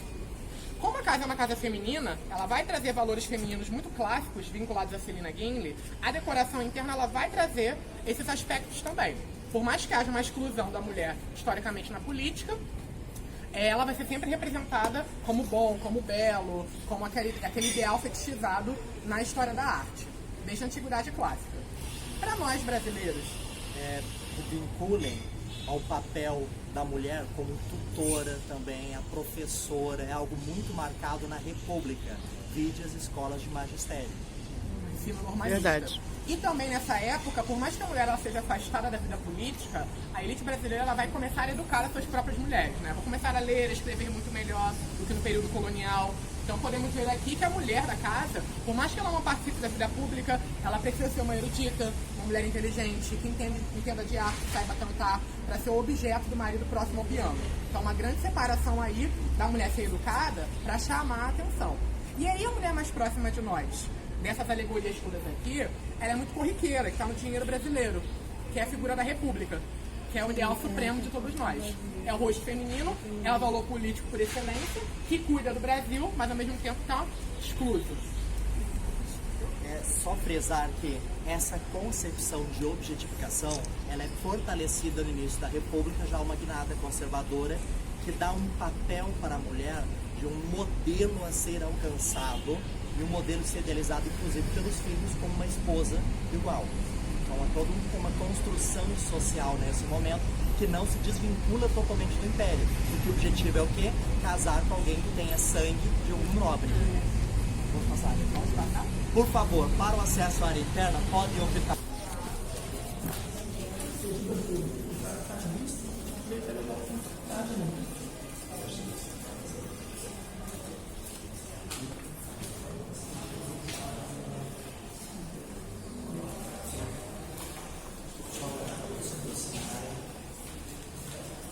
Como a casa é uma casa feminina, ela vai trazer valores femininos muito clássicos vinculados a Celina Gingli, a decoração interna ela vai trazer esses aspectos também. Por mais que haja uma exclusão da mulher historicamente na política, ela vai ser sempre representada como bom, como belo, como aquele ideal fetichizado na história da arte, desde a antiguidade clássica. Para nós brasileiros, Vinculem ao papel da mulher como tutora também, a professora, é algo muito marcado na República, vide as escolas de magistério. Ensino normalista. Verdade. E também nessa época, por mais que a mulher ela seja afastada da vida política, a elite brasileira ela vai começar a educar as suas próprias mulheres, né? Vão começar a ler, a escrever muito melhor do que no período colonial. Então podemos ver aqui que a mulher da casa, por mais que ela não participe da vida pública, ela precisa ser uma erudita, uma mulher inteligente, que entenda de arte, que saiba cantar, para ser o objeto do marido próximo ao piano. Então uma grande separação aí da mulher ser educada para chamar a atenção. E aí a mulher mais próxima de nós, dessas alegorias todas aqui, ela é muito corriqueira, que está no dinheiro brasileiro, que é a figura da República, que é o ideal supremo de todos nós. É o rosto feminino, é o valor político por excelência, que cuida do Brasil, mas ao mesmo tempo está excluso. É só frisar que essa concepção de objetificação, ela é fortalecida no início da República, já uma guinada conservadora, que dá um papel para a mulher de um modelo a ser alcançado e um modelo ser idealizado, inclusive, pelos filhos como uma esposa igual. Então, é toda uma construção social nesse momento que não se desvincula totalmente do Império. Porque o objetivo é o quê? Casar com alguém que tenha sangue de um nobre. Vamos passar. Vamos passar? Por favor, para o acesso à área interna, podem optar.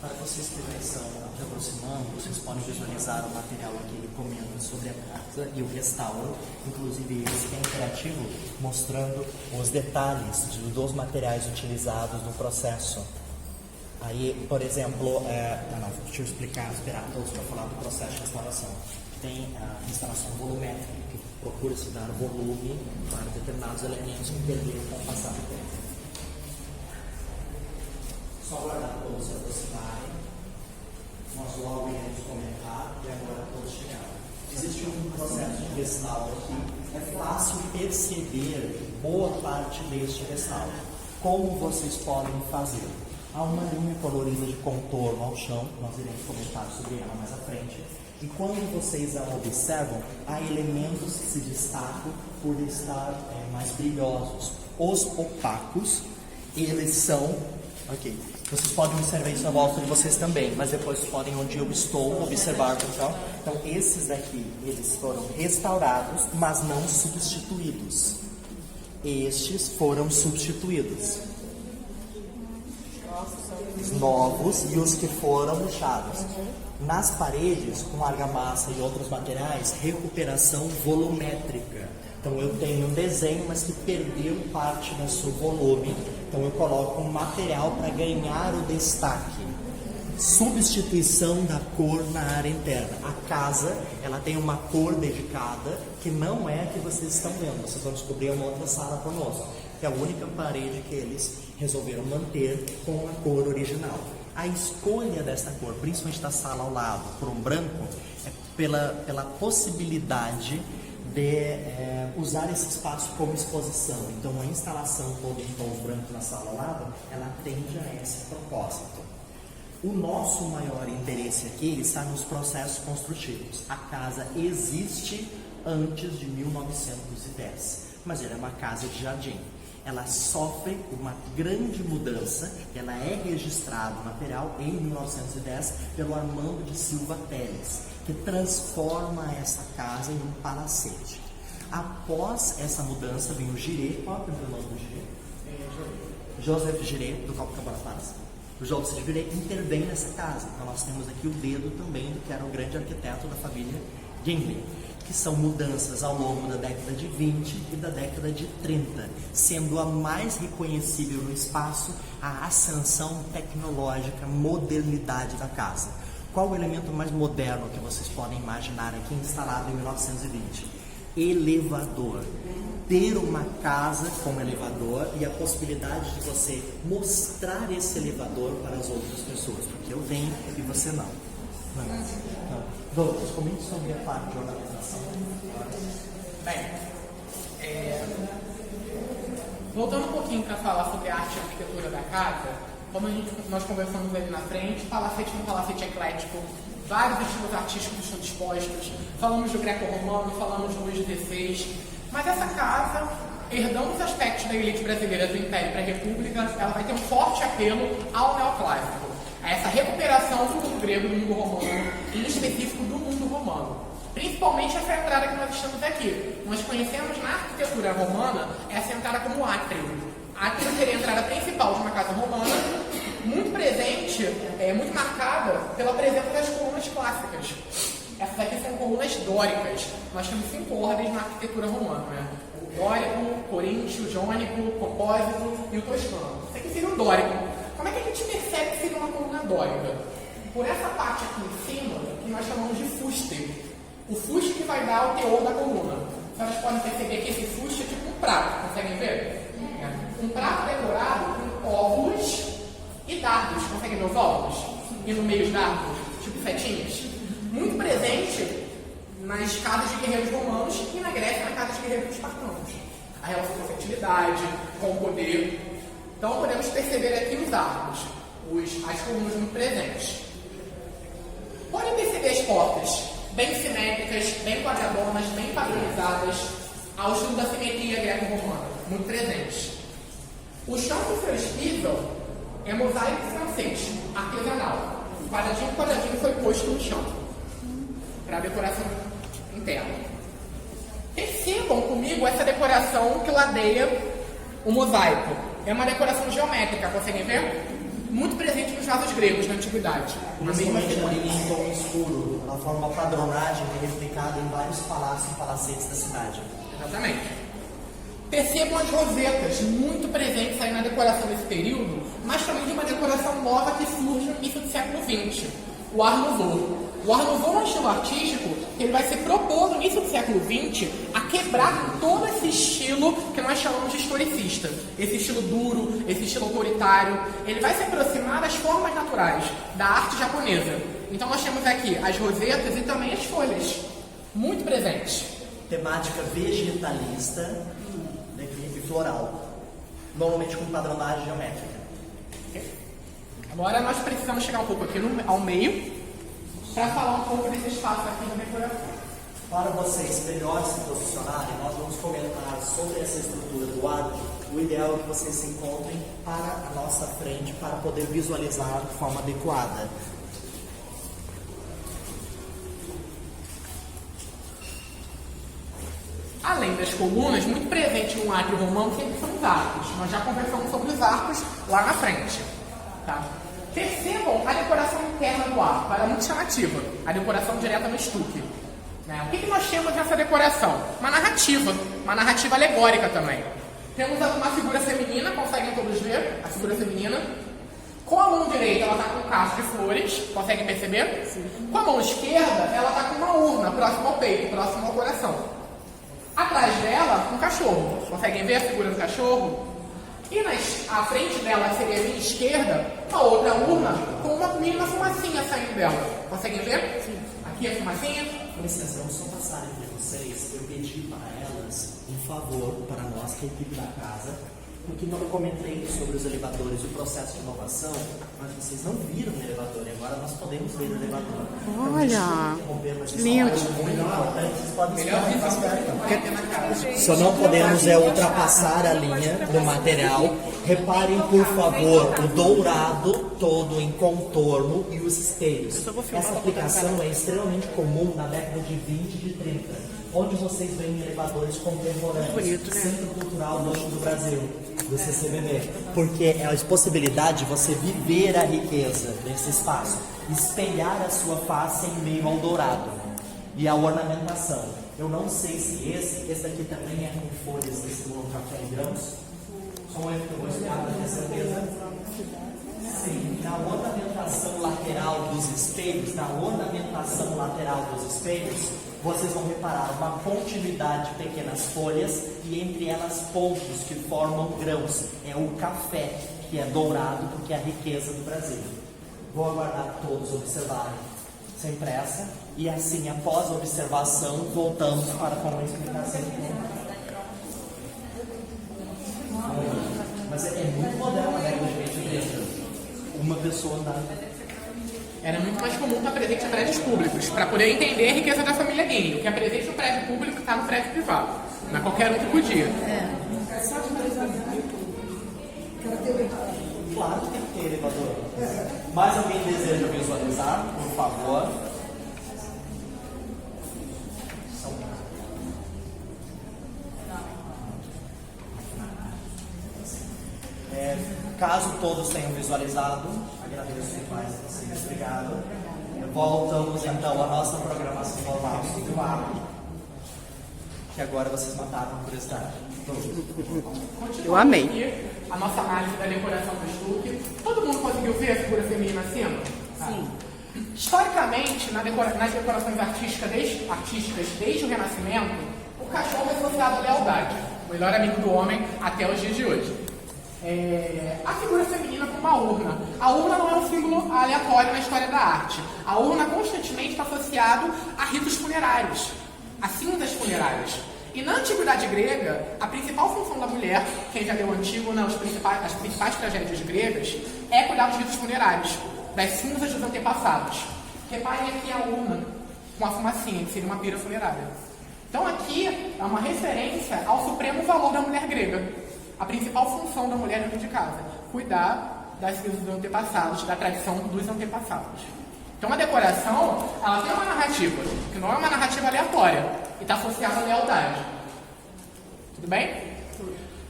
Para vocês terem noção, se aproximando, vocês podem visualizar o material aqui comendo sobre a casa e o restauro, inclusive esse que é interativo, mostrando os detalhes dos materiais utilizados no processo. Aí, por exemplo, deixa eu explicar, esperar todos para falar do processo de restauração. Tem a instalação volumétrica, que procura-se dar volume para determinados elementos que perderam com o passar do tempo. Só aguardar todos se aproximarem. Nós logo iremos comentar e agora todos chegaram. Existe um processo de restauro aqui. É fácil perceber boa parte deste restauro. Como vocês podem fazer? Há uma linha colorida de contorno ao chão, nós iremos comentar sobre ela mais à frente. E quando vocês a observam, há elementos que se destacam por estar mais brilhosos. Os opacos, eles são... Ok, vocês podem observar isso na volta de vocês também, mas depois podem, onde eu estou, observar. Então, esses daqui, eles foram restaurados, mas não substituídos. Estes foram substituídos. Os novos e os que foram lixados. Nas paredes, com argamassa e outros materiais, recuperação volumétrica. Então eu tenho um desenho, mas que perdeu parte do seu volume. Então eu coloco um material para ganhar o destaque. Substituição da cor na área interna. A casa, ela tem uma cor dedicada, que não é a que vocês estão vendo. Vocês vão descobrir uma outra sala conosco, que é a única parede que eles resolveram manter com a cor original. A escolha dessa cor, principalmente da sala ao lado, por um branco, é pela possibilidade usar esse espaço como exposição. Então, a instalação toda em tons brancos na sala ao lado, ela atende a esse propósito. O nosso maior interesse aqui está nos processos construtivos. A casa existe antes de 1910, mas ela é uma casa de jardim. Ela sofre uma grande mudança, ela é registrada o material em 1910 pelo Armando de Silva Teles, que transforma essa casa em um palacete. Após essa mudança vem o Girê. Qual é o primeiro nome do Girê? Joseph Girê, do Copacabana Palace. O Joseph Girê intervém nessa casa. Então nós temos aqui o dedo também do que era o grande arquiteto da família Guindy, que são mudanças ao longo da década de 20 e da década de 30, sendo a mais reconhecível no espaço a ascensão tecnológica, modernidade da casa. Qual o elemento mais moderno que vocês podem imaginar aqui instalado em 1920? Elevador. Ter uma casa com elevador e a possibilidade de você mostrar esse elevador para as outras pessoas, porque eu venho e você não. Douglas, comente sobre a parte de organização. Bem, voltando um pouquinho para falar sobre a arte e a arquitetura da casa, como nós conversamos ali na frente, palacete é um palacete eclético, vários estilos artísticos estão dispostos, falamos do greco-romano, falamos do Luís XVI, mas essa casa, herdando os aspectos da elite brasileira do Império para a República, ela vai ter um forte apelo ao neoclássico, a essa recuperação do mundo grego, do mundo romano, e em específico do mundo romano. Principalmente essa entrada que nós estamos aqui. Nós conhecemos na arquitetura romana essa entrada como átrio. Átrio seria a entrada principal de uma casa romana, muito presente, muito marcada pela presença das colunas clássicas. Essas aqui são colunas dóricas. Nós temos 5 ordens na arquitetura romana, né? O dórico, coríntio, jônico, compósito e o toscano. Isso aqui seria um dórico. Como é que a gente percebe que seria uma coluna dórica? Por essa parte aqui em cima, que nós chamamos de fuste. O fuste que vai dar o teor da coluna. Vocês podem perceber que esse fuste é tipo um prato, conseguem ver? Um prato decorado com óvulos e dardos. Conseguem ver os óvulos? E no meio os dardos, tipo setinhas. Muito presente nas casas de guerreiros romanos e na Grécia, na casa de guerreiros espartanos. A relação com a fertilidade, com o poder. Então podemos perceber aqui os arcos, as colunas muito presentes. Podem perceber as portas, bem simétricas, bem quadradonas, bem padronizadas, ao estilo da simetria greco-romana, muito presentes. O chão que vocês pisam é mosaico francês, artesanal. Quadradinho foi posto no chão, para a decoração interna. Percebam comigo essa decoração que ladeia o mosaico. É uma decoração geométrica, conseguem ver? Muito presente nos vasos gregos na antiguidade. Principalmente na linha em tom escuro, ela forma uma padronagem que é replicada em vários palácios e palacetes da cidade. Exatamente. Percebam as rosetas, muito presentes aí na decoração desse período, mas também de uma decoração nova que surge no início do século XX, o Art Nouveau. O Art Nouveau é um estilo artístico que ele vai se propor no início do século XX a quebrar todo esse estilo que nós chamamos de historicista. Esse estilo duro, esse estilo autoritário. Ele vai se aproximar das formas naturais da arte japonesa. Então nós temos aqui as rosetas e também as folhas, muito presentes. Temática vegetalista e floral, normalmente com padronagem geométrica. Agora nós precisamos chegar um pouco aqui ao meio para falar um pouco desse espaço aqui da decoração. Para vocês melhor se posicionarem, nós vamos comentar sobre essa estrutura do átrio. O ideal é que vocês se encontrem para a nossa frente para poder visualizar de forma adequada. Além das colunas, muito presente no átrio romano sempre são os arcos. Nós já conversamos sobre os arcos lá na frente. Tá? Percebam a decoração interna do arco, ela é muito chamativa, a decoração direta no estuque. Né? O que nós temos nessa decoração? Uma narrativa alegórica também. Temos uma figura feminina, conseguem todos ver? A figura feminina. Com a mão direita ela está com um cacho de flores, conseguem perceber? Sim. Com a mão esquerda ela está com uma urna próxima ao peito, próxima ao coração. Atrás dela, um cachorro. Conseguem ver a figura do cachorro? E à frente dela, que seria a minha esquerda, uma outra urna com uma mínima fumacinha saindo dela. Conseguem ver? Sim. Aqui E a fumacinha? Com licença, vamos só passar entre vocês. Eu pedi para elas um favor para nós, que é a equipe da casa, porque eu comentei sobre os elevadores e o processo de inovação, mas vocês não viram o elevador e agora nós podemos ver o elevador. Olha, lindo. Muito importante, vocês podem só não podemos ultrapassar a linha do material. Reparem, por favor, o dourado todo em contorno e os espelhos. Essa aplicação é extremamente comum na década de 20 e de 30, onde vocês veem elevadores contemporâneos. Bonito, né? Centro Cultural Banco do Brasil, do CCBB. Porque é a possibilidade de você viver a riqueza desse espaço, espelhar a sua face em meio ao dourado e a ornamentação. Eu não sei se esse daqui também é com folhas que simulam café em grãos. Só um que eu vou explicar para ter certeza. Sim, na ornamentação lateral dos espelhos, vocês vão reparar uma continuidade de pequenas folhas e entre elas pontos que formam grãos. É o café, que é dourado, porque é a riqueza do Brasil. Vou aguardar todos observarem sem pressa e assim, após a observação, voltamos para com a explicação. Mas é muito moderno, né, uma pessoa andando. Era muito mais comum estar presente em prédios públicos, para poder entender a riqueza da família Guinho. O que é presente no prédio público está no prédio privado. Não é qualquer um que podia. Claro que tem que ter elevador. Mais alguém deseja visualizar, por favor? Caso todos tenham visualizado, agradeço demais a vocês, obrigado. Voltamos então à nossa programação normal do ar, que agora vocês mataram a curiosidade. Eu amei. Aqui, a nossa análise da decoração do estuque. Todo mundo conseguiu ver a figura feminina acima? Sim. Historicamente, nas decorações artísticas desde o Renascimento, o cachorro é associado à lealdade, o melhor amigo do homem até os dias de hoje. A figura feminina com uma urna. A urna não é um símbolo aleatório na história da arte. A urna constantemente está associada a ritos funerários, a cinzas funerárias. E na antiguidade grega, a principal função da mulher, quem já leu o Antígona, as principais tragédias gregas, é cuidar dos ritos funerários, das cinzas dos antepassados. Reparem aqui a urna com a fumacinha, que seria uma pira funerária. Então aqui é uma referência ao supremo valor da mulher grega. A principal função da mulher dentro de casa, cuidar das cinzas dos antepassados, da tradição dos antepassados. Então a decoração, ela tem uma narrativa, que não é uma narrativa aleatória, e está associada à lealdade. Tudo bem?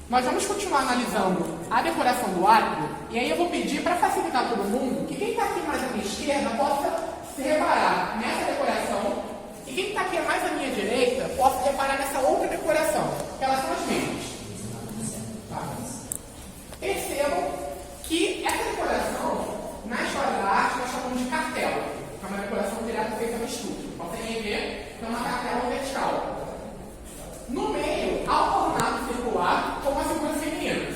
Nós vamos continuar analisando a decoração do átrio, e aí eu vou pedir, para facilitar todo mundo, que quem está aqui mais à minha esquerda possa se reparar nessa decoração, e quem está aqui mais à minha direita possa reparar nessa outra decoração, que elas são as mesmas. Percebam que essa decoração, na história da arte, nós chamamos de cartela, que é uma decoração direta feita no estuque. Conseguem ver que é uma cartela vertical. No meio, há um ornato circular com uma figura feminina.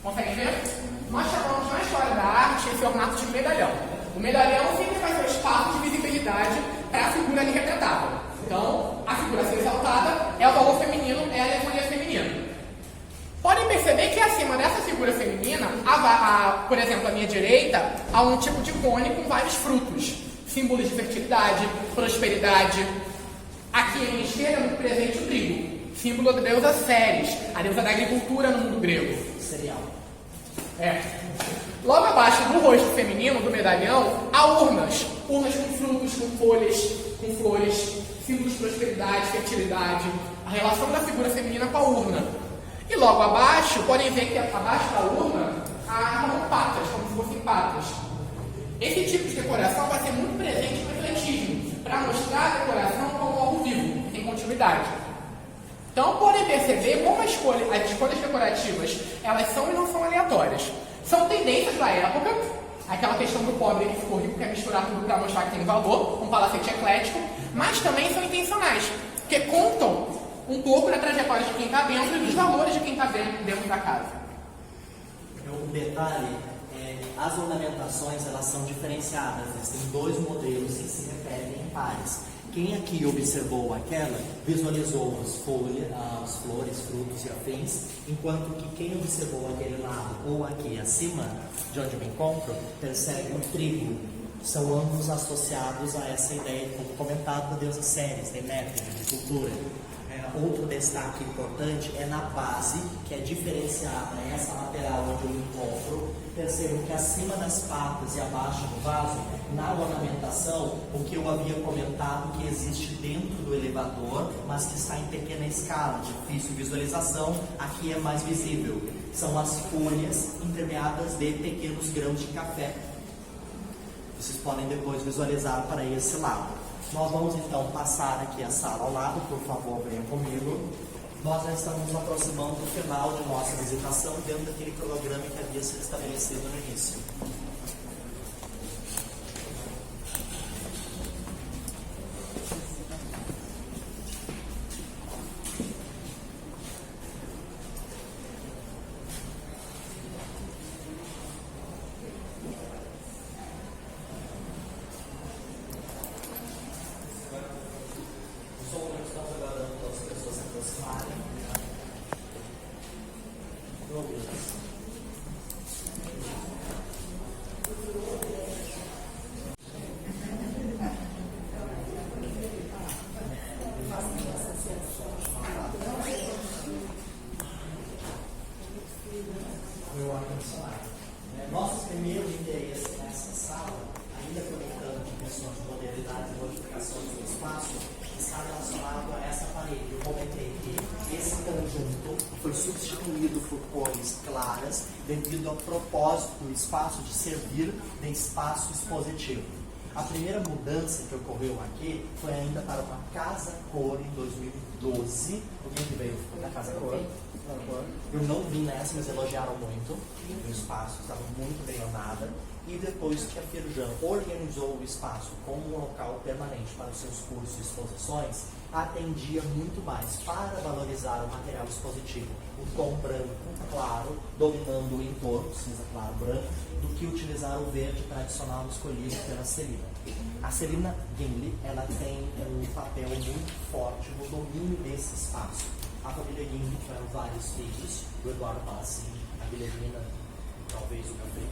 Conseguem ver? Nós chamamos, na história da arte, esse ornato de medalhão. O medalhão sempre vai ser o espaço de visibilidade para a figura ali representada. Então, a figura a ser exaltada é o valor feminino, é a alegoria feminina. Podem perceber que acima dessa figura feminina, por exemplo, à minha direita, há um tipo de cone com vários frutos, símbolos de fertilidade, prosperidade. Aqui à minha esquerda, no presente, o trigo, símbolo da deusa Ceres, a deusa da agricultura no mundo grego. Cereal. Logo abaixo do rosto feminino, do medalhão, há urnas com frutos, com folhas, com flores, símbolos de prosperidade, fertilidade, a relação da figura feminina com a urna. E logo abaixo, podem ver que abaixo da urna há patas, como se fossem patas. Esse tipo de decoração vai ser muito presente no ecletismo, para mostrar a decoração como algo vivo, que tem continuidade. Então, podem perceber como as escolhas decorativas, elas são e não são aleatórias. São tendências da época, aquela questão do pobre que ficou rico, quer misturar tudo para mostrar que tem valor, um palacete eclético, mas também são intencionais, porque contam um pouco da trajetória de quem está dentro e dos valores de quem está dentro da casa. Um detalhe, as ornamentações elas são diferenciadas, existem dois modelos que se repetem em pares. Quem aqui observou aquela, visualizou as folhas, as flores, frutos e afins, enquanto que quem observou aquele lado ou aqui acima, de onde eu me encontro, percebe um trigo. São ambos associados a essa ideia, como comentado, da deusa Ceres, Deméter, agricultura. Outro destaque importante é na base, que é diferenciada, essa lateral onde eu me encontro. Percebo que acima das patas e abaixo do vaso, na ornamentação, o que eu havia comentado que existe dentro do elevador, mas que está em pequena escala, difícil visualização, aqui é mais visível. São as folhas intermeadas de pequenos grãos de café. Vocês podem depois visualizar para esse lado. Nós vamos então passar aqui a sala ao lado, por favor, venham comigo. Nós já estamos nos aproximando do final de nossa visitação dentro daquele cronograma que havia sido estabelecido no início. Nosso primeiro interesse nessa sala, ainda comentando de questões de modernidade e modificações do espaço, está relacionado a essa parede. Eu comentei que esse conjunto foi substituído por cores claras devido ao propósito do espaço de servir de espaço expositivo. A primeira mudança que ocorreu aqui foi ainda para uma casa-cor em 2012. Alguém que veio da casa-cor? Eu não vim nessa, mas elogiaram muito o espaço, estava muito bem ornada. E depois que a Firjan organizou o espaço como um local permanente para os seus cursos e exposições, atendia muito mais para valorizar o material expositivo, o tom branco claro, dominando o entorno, cinza claro branco, do que utilizar o verde tradicional escolhido pela Celina. A Celina Gimli, ela tem um papel muito forte no domínio desse espaço. A família Gimli tiveram vários filhos, o Eduardo Bassi, a Guilhermina, talvez o Gabriel.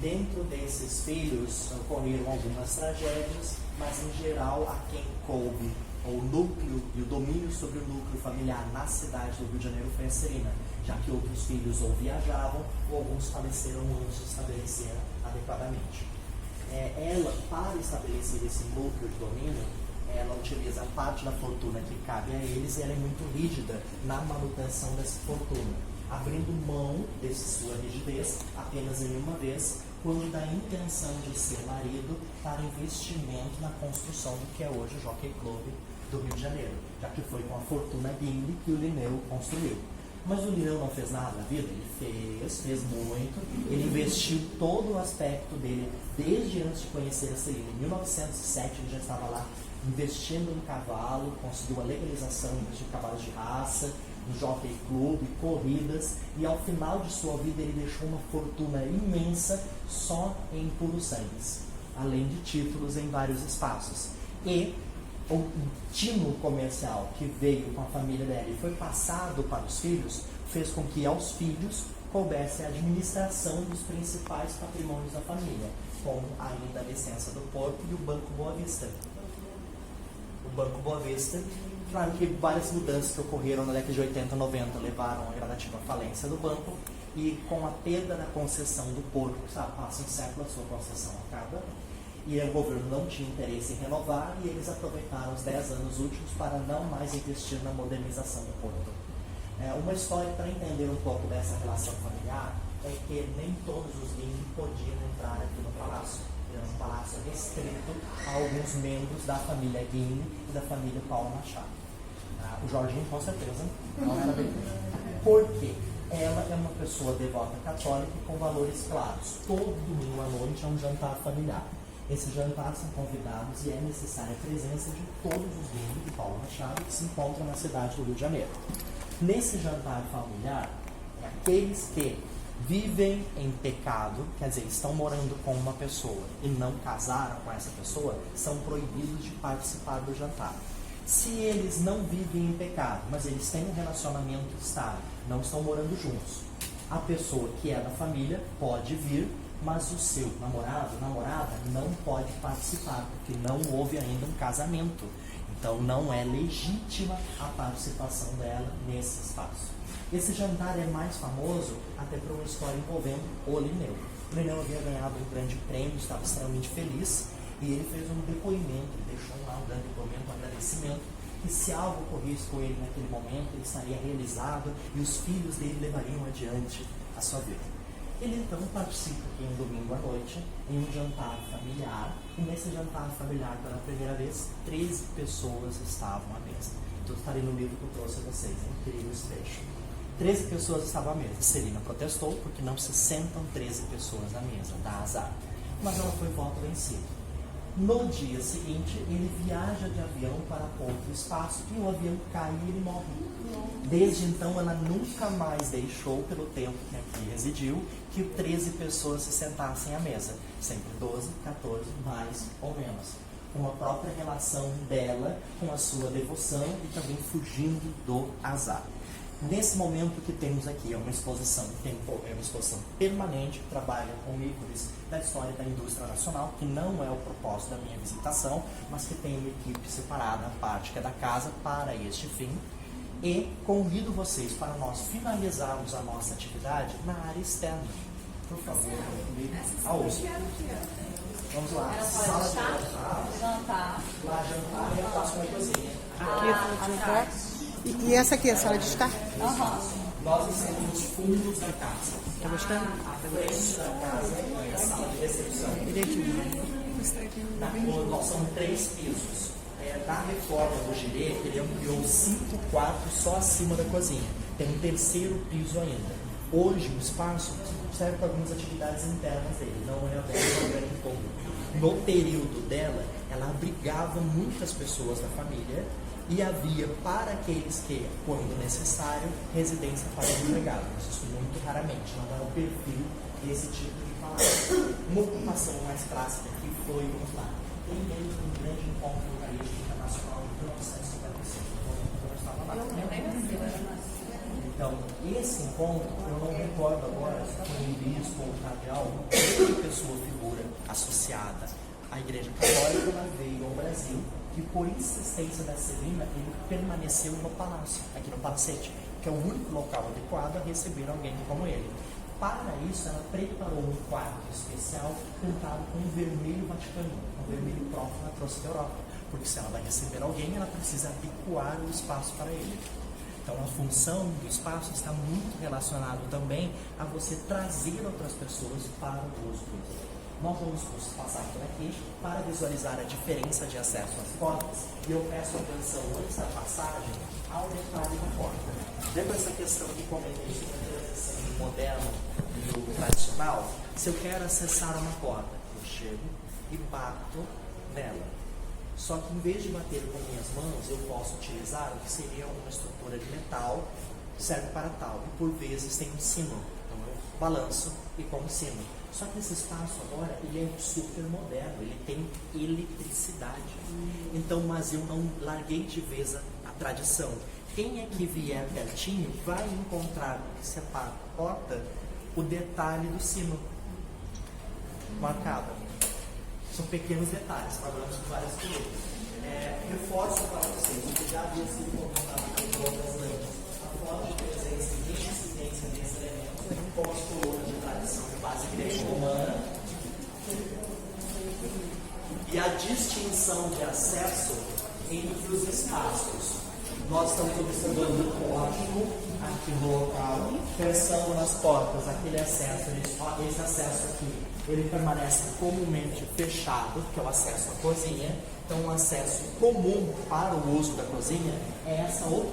Dentro desses filhos ocorreram algumas tragédias, mas em geral a quem coube o núcleo e o domínio sobre o núcleo familiar na cidade do Rio de Janeiro foi a Serena, já que outros filhos ou viajavam ou alguns faleceram antes de estabelecer adequadamente. Ela, para estabelecer esse núcleo de domínio, ela utiliza a parte da fortuna que cabe a eles e ela é muito rígida na manutenção dessa fortuna, abrindo mão dessa sua rigidez apenas em uma vez, quando da intenção de ser marido para investimento na construção do que é hoje o Jockey Club do Rio de Janeiro, já que foi com a fortuna Gimli que o Linneu construiu. Mas o Linneu não fez nada na vida, ele fez muito, ele investiu todo o aspecto dele, desde antes de conhecer a Celina. Em 1907 ele já estava lá investindo em cavalo, conseguiu a legalização de cavalos de raça, no Jockey Club, corridas, e ao final de sua vida ele deixou uma fortuna imensa só em puros sangues, além de títulos em vários espaços. E o tino comercial que veio com a família dela e foi passado para os filhos, fez com que aos filhos coubesse a administração dos principais patrimônios da família, como ainda a licença do porto e o Banco Boa Vista. O Banco Boa Vista, claro que várias mudanças que ocorreram na década de 80 e 90 levaram à gradativa falência do banco, e com a perda da concessão do porto, passa um século, a sua concessão acaba, e o governo não tinha interesse em renovar, e eles aproveitaram os 10 anos últimos para não mais investir na modernização do porto. Uma história para entender um pouco dessa relação familiar é que nem todos os Gimli podiam entrar aqui no palácio. Era um palácio restrito a alguns membros da família Gimli e da família Paulo Machado. O Jorginho, com certeza, não era bem. Por quê? Ela é uma pessoa devota católica com valores claros. Todo domingo à noite é um jantar familiar. Esses jantares são convidados e é necessária a presença de todos os Gimli de Paulo Machado que se encontram na cidade do Rio de Janeiro. Nesse jantar familiar, aqueles que vivem em pecado, quer dizer, estão morando com uma pessoa e não casaram com essa pessoa, são proibidos de participar do jantar. Se eles não vivem em pecado, mas eles têm um relacionamento estável, não estão morando juntos, a pessoa que é da família pode vir, mas o seu namorado, namorada, não pode participar, porque não houve ainda um casamento. Então não é legítima a participação dela nesse espaço. Esse jantar é mais famoso até por uma história envolvendo o Linneu. O Linneu havia ganhado um grande prêmio, estava extremamente feliz, e ele fez um depoimento, ele deixou lá um grande depoimento, um agradecimento, que se algo ocorresse com ele naquele momento, ele estaria realizado e os filhos dele levariam adiante a sua vida. Ele então participa aqui em domingo à noite, em um jantar familiar, e nesse jantar familiar, pela primeira vez, 13 pessoas estavam à mesa. Então estarei no livro que eu trouxe a vocês, é incrível esse trecho. 13 pessoas estavam à mesa. Celina protestou porque não se sentam 13 pessoas à mesa, dá azar. Mas ela foi voto vencido. No dia seguinte, ele viaja de avião para outro espaço e o avião cai e ele morre. Desde então, ela nunca mais deixou, pelo tempo que aqui residiu, que 13 pessoas se sentassem à mesa. Sempre 12, 14, mais ou menos. Com a própria relação dela com a sua devoção e também fugindo do azar. Nesse momento que temos aqui é uma exposição permanente, que trabalha com ícones da história da indústria nacional, que não é o propósito da minha visitação, mas que tem uma equipe separada, a parte que é da casa, para este fim. E convido vocês para nós finalizarmos a nossa atividade na área externa. Por favor, comigo. Vamos lá. Sala de jantar. Lá jantar e a próxima cozinha. Aqui é a sala de jantar. E essa aqui é a sala de estar? Nós estamos nos fundos da casa. Tá gostando? A frente da casa é a sala de recepção. Nós são 3 pisos. Na reforma do Girê, ele ampliou 5 quartos só acima da cozinha. Tem um 3º piso ainda. Hoje, o espaço serve para algumas atividades internas dele, não é aberto ao grande público. No período dela, ela abrigava muitas pessoas da família e havia, para aqueles que, quando necessário, residência para empregados. Isso muito raramente, não é o perfil desse tipo de palavra. Uma ocupação mais clássica que foi, vamos lá, tem mesmo um grande encontro eucarístico internacional em 1955. Então, esse encontro, eu não recordo agora se foi um bispo ou um cardeal, uma grande pessoa, figura associada à Igreja Católica, ela veio ao Brasil e, por insistência da Celina, ele permaneceu no palácio, aqui no Palacete, que é o único local adequado a receber alguém como ele. Para isso, ela preparou um quarto especial pintado com um vermelho vaticano, um vermelho próprio que ela trouxe da Europa, porque se ela vai receber alguém, ela precisa adequar o espaço para ele. Então, a função do espaço está muito relacionado também a você trazer outras pessoas para o uso do uso. Nós vamos passar por aqui para visualizar a diferença de acesso às portas e eu peço atenção antes da passagem ao detalhe da porta. Lembra essa questão que comentei sobre a transição do moderno e do tradicional? Se eu quero acessar uma porta, eu chego e bato nela. Só que em vez de bater com minhas mãos, eu posso utilizar o que seria uma estrutura de metal, serve para tal, e por vezes tem um sino, então eu balanço e como sino. Só que esse espaço agora, ele é super moderno, ele tem eletricidade. Então, mas eu não larguei de vez a tradição. Quem é que vier pertinho vai encontrar, que separa a porta, o detalhe do sino marcado. São pequenos detalhes, trabalhamos com várias colunas. Reforço para vocês, o que já havia sido comentado por outras lentes. A forte presença e incidência desse elemento com as colunas de tradição de base greco-romana e a distinção de acesso entre os espaços. Nós estamos observando o código aqui no local, pensando nas portas, aquele acesso, esse acesso aqui, ele permanece comumente fechado, que é o acesso à cozinha. Então, um acesso comum para o uso da cozinha é essa outra